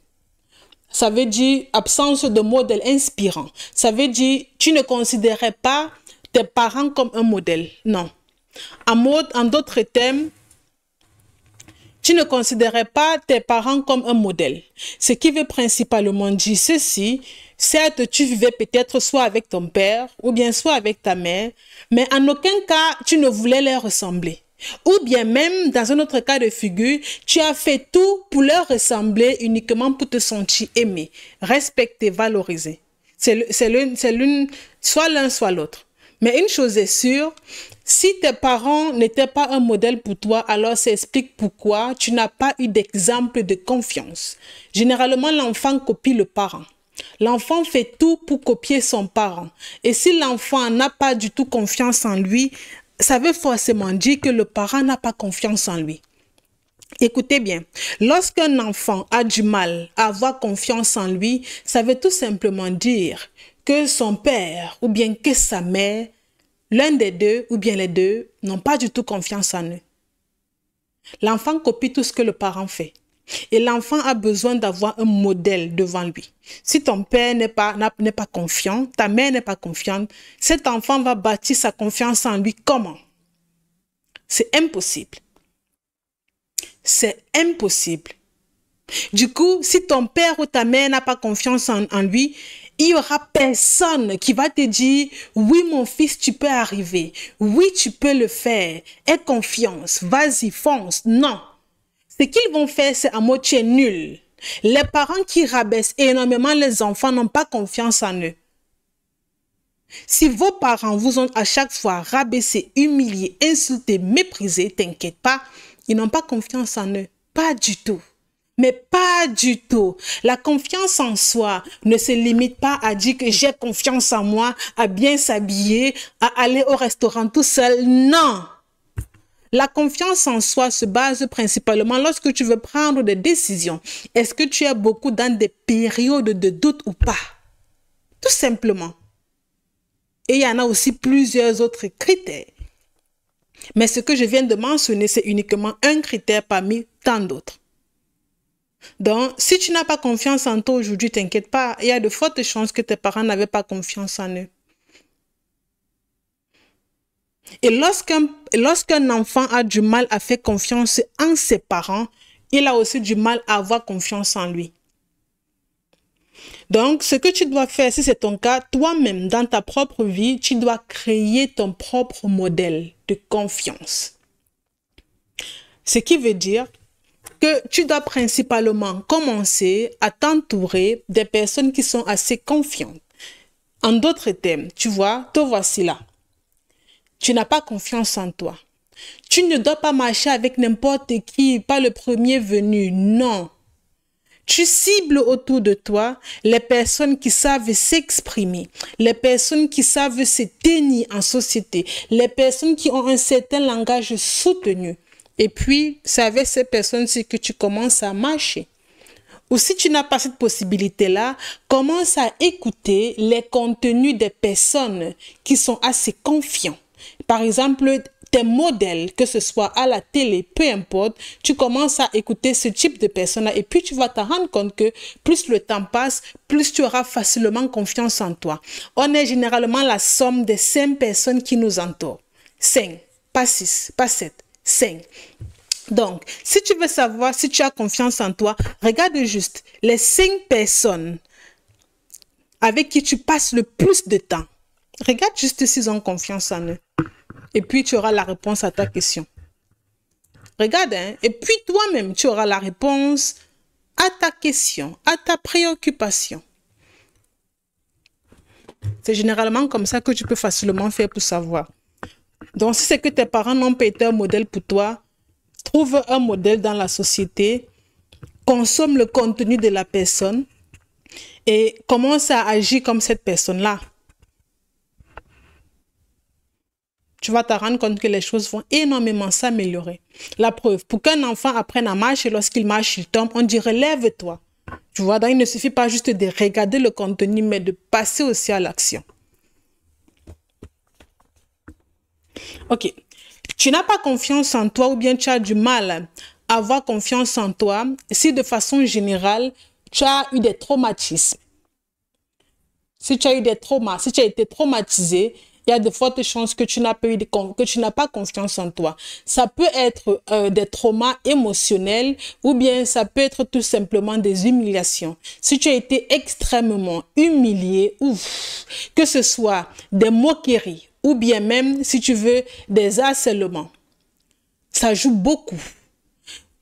Ça veut dire absence de modèle inspirant. Ça veut dire tu ne considérais pas tes parents comme un modèle. Non. En d'autres termes, tu ne considérais pas tes parents comme un modèle. Ce qui veut principalement dire ceci, certes, tu vivais peut-être soit avec ton père ou bien soit avec ta mère, mais en aucun cas, tu ne voulais leur ressembler. Ou bien même, dans un autre cas de figure, tu as fait tout pour leur ressembler uniquement pour te sentir aimé, respecté, valorisé. C'est soit l'un, soit l'autre. Mais une chose est sûre, si tes parents n'étaient pas un modèle pour toi, alors ça explique pourquoi tu n'as pas eu d'exemple de confiance. Généralement, l'enfant copie le parent. L'enfant fait tout pour copier son parent. Et si l'enfant n'a pas du tout confiance en lui, ça veut forcément dire que le parent n'a pas confiance en lui. Écoutez bien, lorsqu'un enfant a du mal à avoir confiance en lui, ça veut tout simplement dire que son père ou bien que sa mère, l'un des deux ou bien les deux, n'ont pas du tout confiance en eux. L'enfant copie tout ce que le parent fait. Et l'enfant a besoin d'avoir un modèle devant lui. Si ton père n'est pas confiant, ta mère n'est pas confiante, cet enfant va bâtir sa confiance en lui comment? C'est impossible. C'est impossible. Du coup, si ton père ou ta mère n'a pas confiance en lui, il y aura personne qui va te dire « Oui, mon fils, tu peux arriver. Oui, tu peux le faire. Aie confiance. Vas-y, fonce. » Non. Ce qu'ils vont faire, c'est à mot tu es nul. Les parents qui rabaissent énormément les enfants n'ont pas confiance en eux. Si vos parents vous ont à chaque fois rabaissé, humilié, insulté, méprisé, t'inquiète pas, ils n'ont pas confiance en eux. Pas du tout. Mais pas du tout. La confiance en soi ne se limite pas à dire que j'ai confiance en moi, à bien s'habiller, à aller au restaurant tout seul. Non. La confiance en soi se base principalement lorsque tu veux prendre des décisions. Est-ce que tu es beaucoup dans des périodes de doute ou pas? Tout simplement. Et il y en a aussi plusieurs autres critères. Mais ce que je viens de mentionner, c'est uniquement un critère parmi tant d'autres. Donc, si tu n'as pas confiance en toi aujourd'hui, t'inquiète pas, il y a de fortes chances que tes parents n'avaient pas confiance en eux. Et lorsqu'un enfant a du mal à faire confiance en ses parents, il a aussi du mal à avoir confiance en lui. Donc, ce que tu dois faire, si c'est ton cas, toi-même, dans ta propre vie, tu dois créer ton propre modèle de confiance. Ce qui veut dire que tu dois principalement commencer à t'entourer des personnes qui sont assez confiantes. En d'autres termes, tu vois, te voici là. Tu n'as pas confiance en toi. Tu ne dois pas marcher avec n'importe qui, pas le premier venu, non. Tu cibles autour de toi les personnes qui savent s'exprimer, les personnes qui savent se tenir en société, les personnes qui ont un certain langage soutenu. Et puis, c'est avec ces personnes-ci que tu commences à marcher. Ou si tu n'as pas cette possibilité-là, commence à écouter les contenus des personnes qui sont assez confiants. Par exemple, tes modèles, que ce soit à la télé, peu importe, tu commences à écouter ce type de personnes-là et puis tu vas te rendre compte que plus le temps passe, plus tu auras facilement confiance en toi. On est généralement la somme des 5 personnes qui nous entourent. 5, pas 6, pas 7, 5. Donc, si tu veux savoir si tu as confiance en toi, regarde juste les 5 personnes avec qui tu passes le plus de temps. Regarde juste s'ils ont confiance en eux. Et puis, tu auras la réponse à ta question. Regarde, hein? Et puis toi-même, tu auras la réponse à ta question, à ta préoccupation. C'est généralement comme ça que tu peux facilement faire pour savoir. Donc, si c'est que tes parents n'ont pas été un modèle pour toi, trouve un modèle dans la société, consomme le contenu de la personne et commence à agir comme cette personne-là. Tu vas te rendre compte que les choses vont énormément s'améliorer. La preuve, pour qu'un enfant apprenne à marcher, lorsqu'il marche, il tombe, on dit relève-toi. Tu vois, donc il ne suffit pas juste de regarder le contenu, mais de passer aussi à l'action. Ok. Tu n'as pas confiance en toi ou bien tu as du mal à avoir confiance en toi si de façon générale, tu as eu des traumatismes. Si tu as eu des traumas, si tu as été traumatisé, il y a de fortes chances que tu n'as pas confiance en toi. Ça peut être des traumas émotionnels ou bien ça peut être tout simplement des humiliations. Si tu as été extrêmement humilié, que ce soit des moqueries ou bien même, si tu veux, des harcèlements, ça joue beaucoup.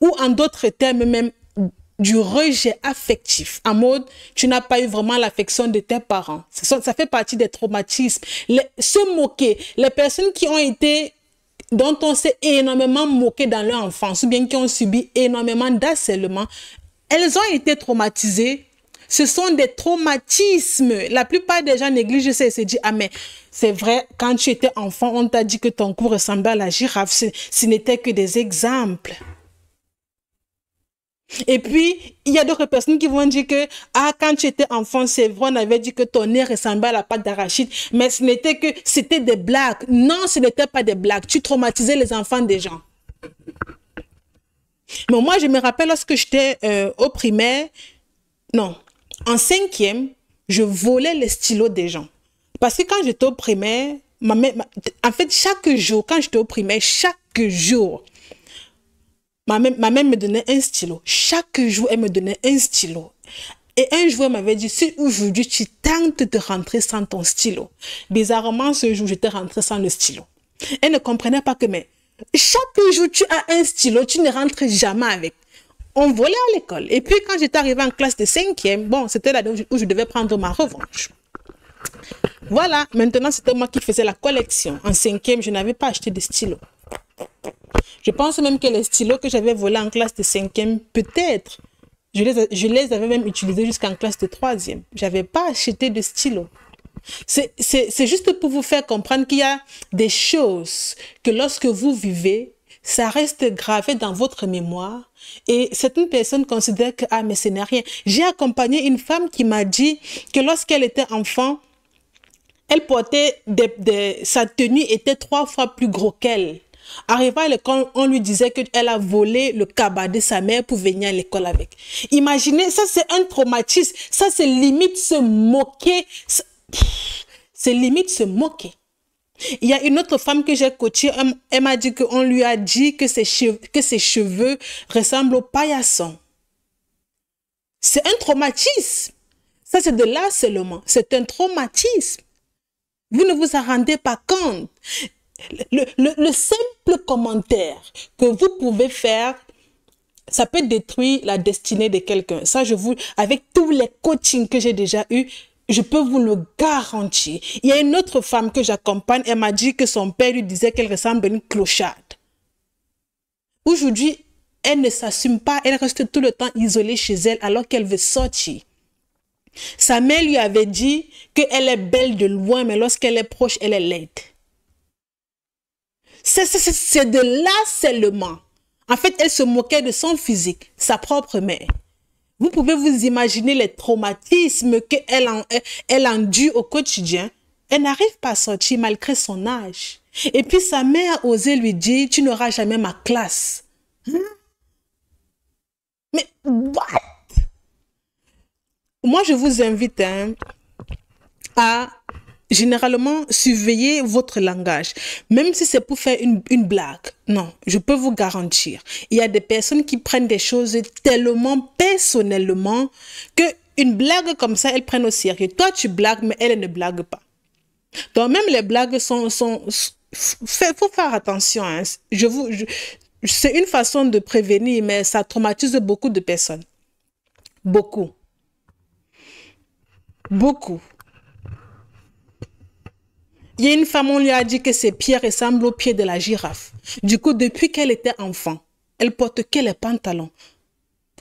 Ou en d'autres termes, même du rejet affectif, en mode, tu n'as pas eu vraiment l'affection de tes parents. Ça fait partie des traumatismes. Se moquer, les personnes qui ont été, dont on s'est énormément moqué dans leur enfance, ou bien qui ont subi énormément d'harcèlement, elles ont été traumatisées. Ce sont des traumatismes. La plupart des gens négligent ça et se disent, ah mais c'est vrai, quand tu étais enfant, on t'a dit que ton cou ressemblait à la girafe. Ce n'était que des exemples. Et puis, il y a d'autres personnes qui vont dire que, ah, quand tu étais enfant, c'est vrai, on avait dit que ton nez ressemblait à la pâte d'arachide, mais c'était des blagues. Non, ce n'était pas des blagues. Tu traumatisais les enfants des gens. Mais moi, je me rappelle lorsque j'étais au primaire, non, en 5e, je volais les stylos des gens. Parce que quand j'étais au primaire, en fait, chaque jour, quand j'étais au primaire, chaque jour, ma mère me donnait un stylo. Chaque jour, elle me donnait un stylo. Et un jour, elle m'avait dit, si aujourd'hui tu tentes de rentrer sans ton stylo. Bizarrement, ce jour, j'étais rentrée sans le stylo. Elle ne comprenait pas que, mais chaque jour, tu as un stylo, tu ne rentres jamais avec. On volait à l'école. Et puis, quand j'étais arrivée en classe de 5e, bon, c'était là où je devais prendre ma revanche. Voilà, maintenant, c'était moi qui faisais la collection. En 5e, je n'avais pas acheté de stylo. Je pense même que les stylos que j'avais volés en classe de 5e, peut-être, je les avais même utilisés jusqu'en classe de 3e. Je n'avais pas acheté de stylos. C'est juste pour vous faire comprendre qu'il y a des choses que lorsque vous vivez, ça reste gravé dans votre mémoire et certaines personnes considèrent que, ah, mais ce n'est rien. J'ai accompagné une femme qui m'a dit que lorsqu'elle était enfant, elle portait sa tenue était 3 fois plus gros qu'elle. Arrivant à l'école, on lui disait qu'elle a volé le cabas de sa mère pour venir à l'école avec. Imaginez, ça c'est un traumatisme. Ça c'est limite se moquer. C'est limite se moquer. Il y a une autre femme que j'ai coachée, elle m'a dit qu'on lui a dit que ses cheveux ressemblent au paillasson. C'est un traumatisme. Ça c'est de l'harcèlement. C'est un traumatisme. Vous ne vous en rendez pas compte. Le simple commentaire que vous pouvez faire, ça peut détruire la destinée de quelqu'un. Ça, avec tous les coachings que j'ai déjà eu, je peux vous le garantir. Il y a une autre femme que j'accompagne, elle m'a dit que son père lui disait qu'elle ressemble à une clocharde. Aujourd'hui, elle ne s'assume pas, elle reste tout le temps isolée chez elle alors qu'elle veut sortir. Sa mère lui avait dit qu'elle est belle de loin, mais lorsqu'elle est proche, elle est laide. C'est de l'harcèlement. En fait, elle se moquait de son physique, sa propre mère. Vous pouvez vous imaginer les traumatismes qu'elle endure au quotidien. Elle n'arrive pas à sortir malgré son âge. Et puis sa mère a osé lui dire, tu n'auras jamais ma classe. Hein? Mais what? Moi, je vous invite à généralement surveiller votre langage, même si c'est pour faire une blague. Non, je peux vous garantir. Il y a des personnes qui prennent des choses tellement personnellement que une blague comme ça, elles prennent au sérieux. Toi, tu blagues, mais elles ne blaguent pas. Donc, même les blagues faut faire attention. Hein. C'est une façon de prévenir, mais ça traumatise beaucoup de personnes. Beaucoup. Beaucoup. Il y a une femme, on lui a dit que ses pieds ressemblent aux pieds de la girafe. Du coup, depuis qu'elle était enfant, elle porte que les pantalons.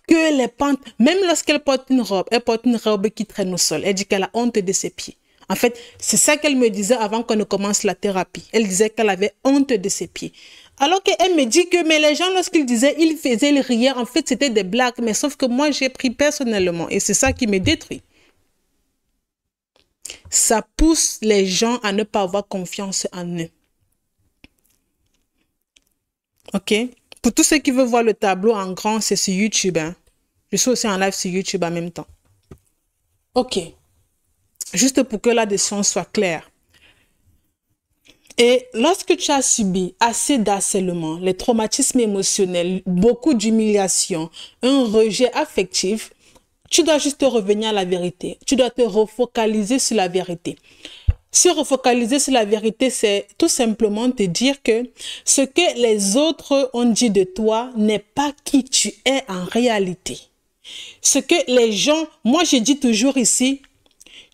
Que les pantalons. Même lorsqu'elle porte une robe, elle porte une robe qui traîne au sol. Elle dit qu'elle a honte de ses pieds. En fait, c'est ça qu'elle me disait avant qu'on ne commence la thérapie. Elle disait qu'elle avait honte de ses pieds. Alors qu'elle me dit que mais les gens, lorsqu'ils disaient, ils faisaient, ils riaient. En fait, c'était des blagues. Mais sauf que moi, j'ai pris personnellement. Et c'est ça qui me détruit. Ça pousse les gens à ne pas avoir confiance en eux. Ok? Pour tous ceux qui veulent voir le tableau en grand, c'est sur YouTube. Hein? Je suis aussi en live sur YouTube en même temps. Ok. Juste pour que la décision soit claire. Et lorsque tu as subi assez d'harcèlement, les traumatismes émotionnels, beaucoup d'humiliation, un rejet affectif, tu dois juste revenir à la vérité. Tu dois te refocaliser sur la vérité. Se refocaliser sur la vérité, c'est tout simplement te dire que ce que les autres ont dit de toi n'est pas qui tu es en réalité. Ce que les gens, moi je dis toujours ici,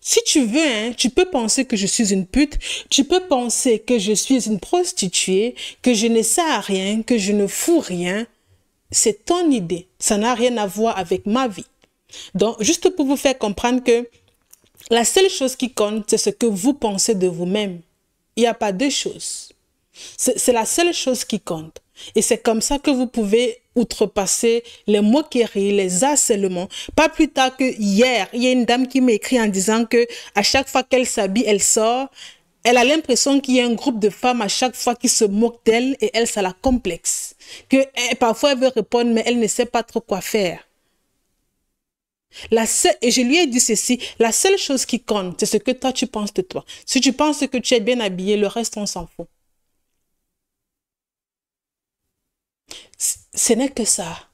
si tu veux, hein, tu peux penser que je suis une pute, tu peux penser que je suis une prostituée, que je ne sers à rien, que je ne fous rien. C'est ton idée. Ça n'a rien à voir avec ma vie. Donc, juste pour vous faire comprendre que la seule chose qui compte, c'est ce que vous pensez de vous-même. Il n'y a pas deux choses. C'est la seule chose qui compte. Et c'est comme ça que vous pouvez outrepasser les moqueries, les harcèlements. Pas plus tard que hier, il y a une dame qui m'a écrit en disant que à chaque fois qu'elle s'habille, elle sort. Elle a l'impression qu'il y a un groupe de femmes à chaque fois qui se moquent d'elle et elle, ça la complexe. Parfois, elle veut répondre, mais elle ne sait pas trop quoi faire. Et je lui ai dit ceci, la seule chose qui compte, c'est ce que toi, tu penses de toi. Si tu penses que tu es bien habillé, le reste, on s'en fout. Ce n'est que ça.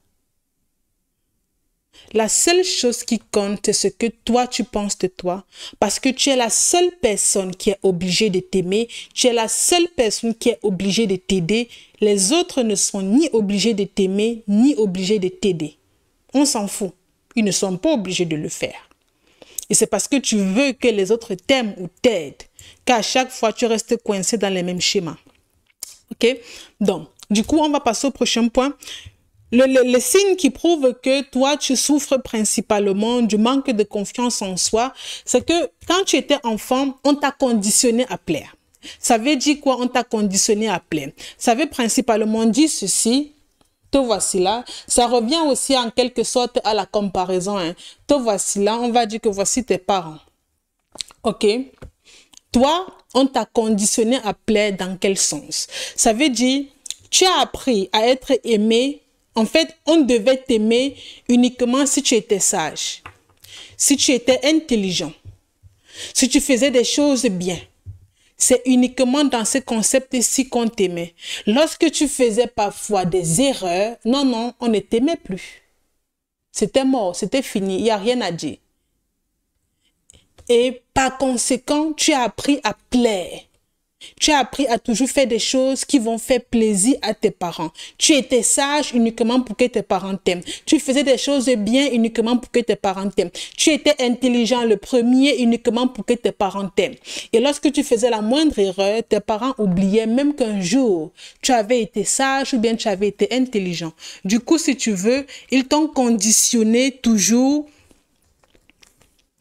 La seule chose qui compte, c'est ce que toi, tu penses de toi. Parce que tu es la seule personne qui est obligée de t'aimer. Tu es la seule personne qui est obligée de t'aider. Les autres ne sont ni obligés de t'aimer, ni obligés de t'aider. On s'en fout. Ils ne sont pas obligés de le faire. Et c'est parce que tu veux que les autres t'aiment ou t'aident qu'à chaque fois, tu restes coincé dans les mêmes schémas. OK? Donc, du coup, on va passer au prochain point. Le signe qui prouve que toi, tu souffres principalement du manque de confiance en soi, c'est que quand tu étais enfant, on t'a conditionné à plaire. Ça veut dire quoi? On t'a conditionné à plaire. Ça veut principalement dire ceci. Te voici là. Ça revient aussi en quelque sorte à la comparaison. Hein. Te voici là. On va dire que voici tes parents. OK? Toi, on t'a conditionné à plaire dans quel sens? Ça veut dire, tu as appris à être aimé. En fait, on devait t'aimer uniquement si tu étais sage, si tu étais intelligent, si tu faisais des choses bien. C'est uniquement dans ce concept-ci qu'on t'aimait. Lorsque tu faisais parfois des erreurs, non, on ne t'aimait plus. C'était mort, c'était fini, il n'y a rien à dire. Et par conséquent, tu as appris à plaire. Tu as appris à toujours faire des choses qui vont faire plaisir à tes parents. Tu étais sage uniquement pour que tes parents t'aiment. Tu faisais des choses bien uniquement pour que tes parents t'aiment. Tu étais intelligent le premier uniquement pour que tes parents t'aiment. Et lorsque tu faisais la moindre erreur, tes parents oubliaient même qu'un jour, tu avais été sage ou bien tu avais été intelligent. Du coup, si tu veux, ils t'ont conditionné toujours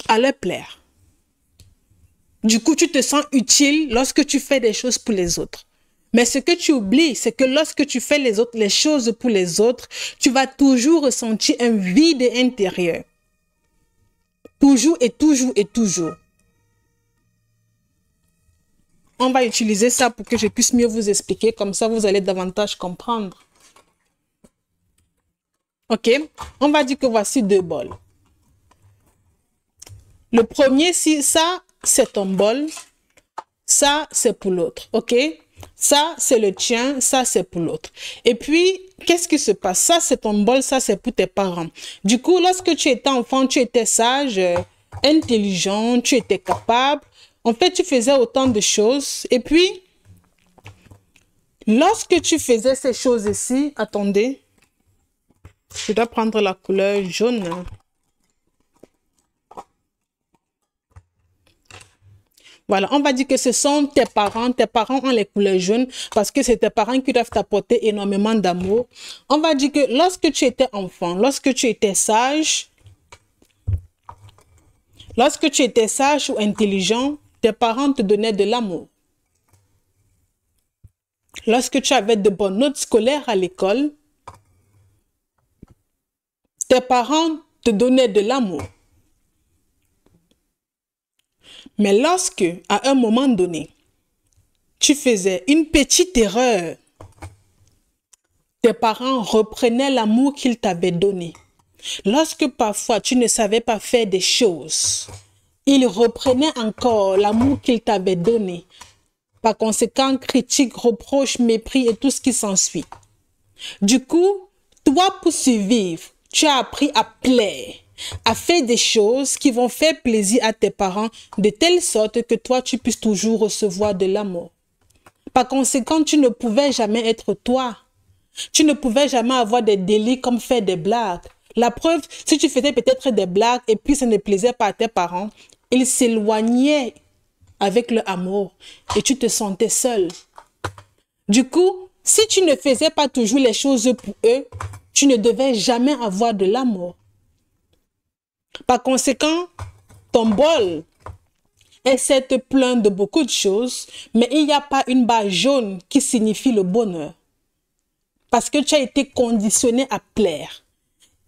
à leur plaire. Du coup, tu te sens utile lorsque tu fais des choses pour les autres. Mais ce que tu oublies, c'est que lorsque tu fais les choses pour les autres, tu vas toujours ressentir un vide intérieur. Toujours et toujours et toujours. on va utiliser ça pour que je puisse mieux vous expliquer. Comme ça, vous allez davantage comprendre. OK? On va dire que voici 2 bols. Le premier, si ça, c'est ton bol. Ça, c'est pour l'autre. OK? Ça, c'est le tien. Ça, c'est pour l'autre. Et puis, qu'est-ce qui se passe? Ça, c'est ton bol. Ça, c'est pour tes parents. Du coup, lorsque tu étais enfant, tu étais sage, intelligent, tu étais capable. En fait, tu faisais autant de choses. Et puis, lorsque tu faisais ces choses ici, attendez, je dois prendre la couleur jaune. Voilà, on va dire que ce sont tes parents. Tes parents ont les couleurs jaunes parce que c'est tes parents qui doivent t'apporter énormément d'amour. On va dire que lorsque tu étais enfant, lorsque tu étais sage ou intelligent, tes parents te donnaient de l'amour. Lorsque tu avais de bonnes notes scolaires à l'école, tes parents te donnaient de l'amour. Mais lorsque, à un moment donné, tu faisais une petite erreur, tes parents reprenaient l'amour qu'ils t'avaient donné. Lorsque parfois tu ne savais pas faire des choses, ils reprenaient encore l'amour qu'ils t'avaient donné. Par conséquent, critique, reproche, mépris et tout ce qui s'ensuit. Du coup, toi, pour survivre, tu as appris à plaire, à faire des choses qui vont faire plaisir à tes parents de telle sorte que toi, tu puisses toujours recevoir de l'amour. Par conséquent, tu ne pouvais jamais être toi. Tu ne pouvais jamais avoir des délits comme faire des blagues. La preuve, si tu faisais peut-être des blagues et puis ça ne plaisait pas à tes parents, ils s'éloignaient avec leur amour et tu te sentais seul. Du coup, si tu ne faisais pas toujours les choses pour eux, tu ne devais jamais avoir de l'amour. Par conséquent, ton bol est certes plein de beaucoup de choses, mais il n'y a pas une barre jaune qui signifie le bonheur. Parce que tu as été conditionné à plaire.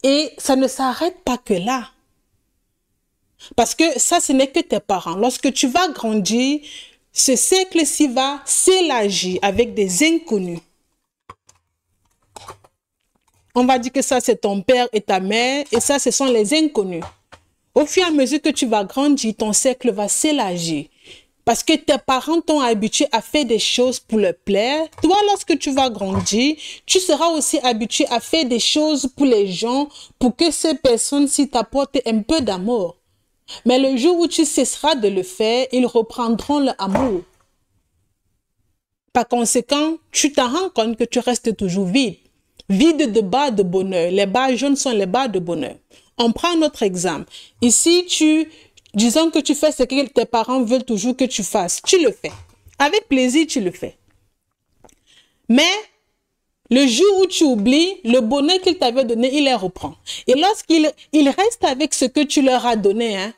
Et ça ne s'arrête pas que là. Parce que ça, ce n'est que tes parents. Lorsque tu vas grandir, ce cercle-ci va s'élargir avec des inconnus. On va dire que ça, c'est ton père et ta mère, et ça, ce sont les inconnus. Au fur et à mesure que tu vas grandir, ton cercle va s'élargir. Parce que tes parents t'ont habitué à faire des choses pour leur plaire. Toi, lorsque tu vas grandir, tu seras aussi habitué à faire des choses pour les gens, pour que ces personnes-ci t'apportent un peu d'amour. Mais le jour où tu cesseras de le faire, ils reprendront leur amour. Par conséquent, tu t'en rends compte que tu restes toujours vide. Vide de barres de bonheur. Les barres jaunes sont les barres de bonheur. On prend notre exemple. Ici, disons que tu fais ce que tes parents veulent toujours que tu fasses. Tu le fais. Avec plaisir, tu le fais. Mais le jour où tu oublies, le bonheur qu'ils t'avaient donné, il les reprend. Et lorsqu'ils restent avec ce que tu leur as donné, hein,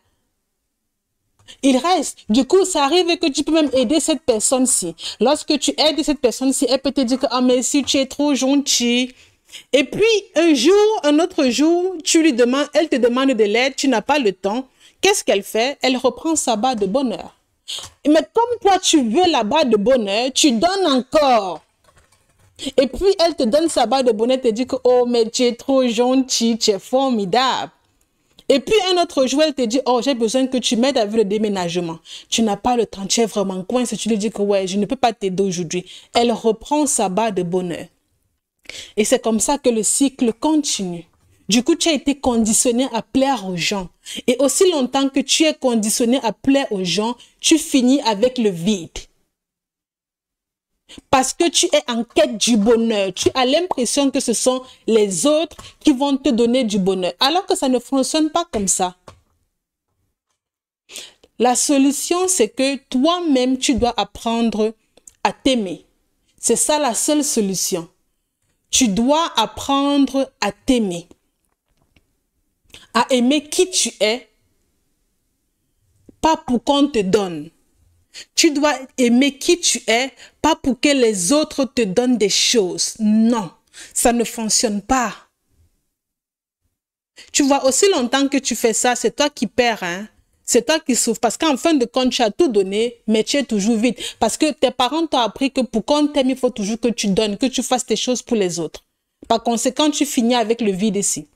il reste. Du coup, ça arrive que tu peux même aider cette personne-ci. Lorsque tu aides cette personne-ci, elle peut te dire que ah, mais si tu es trop gentil. Et puis, un autre jour, tu lui demandes, elle te demande de l'aide, tu n'as pas le temps. Qu'est-ce qu'elle fait? Elle reprend sa barre de bonheur. Mais comme toi, tu veux la barre de bonheur, tu donnes encore. Et puis, elle te donne sa barre de bonheur, te dit que oh, mais tu es trop gentil, tu es formidable. Et puis, un autre jour, elle te dit, oh, j'ai besoin que tu m'aides avec le déménagement. Tu n'as pas le temps, tu es vraiment coincé. Tu lui dis que ouais, je ne peux pas t'aider aujourd'hui. Elle reprend sa barre de bonheur. Et c'est comme ça que le cycle continue. Du coup, tu as été conditionné à plaire aux gens. Et aussi longtemps que tu es conditionné à plaire aux gens, tu finis avec le vide. Parce que tu es en quête du bonheur. Tu as l'impression que ce sont les autres qui vont te donner du bonheur. Alors que ça ne fonctionne pas comme ça. La solution, c'est que toi-même, tu dois apprendre à t'aimer. C'est ça la seule solution. Tu dois apprendre à t'aimer. À aimer qui tu es, pas pour qu'on te donne. Tu dois aimer qui tu es, pas pour que les autres te donnent des choses. Non, ça ne fonctionne pas. Tu vois, aussi longtemps que tu fais ça, c'est toi qui perds, hein? C'est toi qui souffres parce qu'en fin de compte, tu as tout donné, mais tu es toujours vide. Parce que tes parents t'ont appris que pour qu'on t'aime, il faut toujours que tu donnes, que tu fasses tes choses pour les autres. Par conséquent, tu finis avec le vide ici.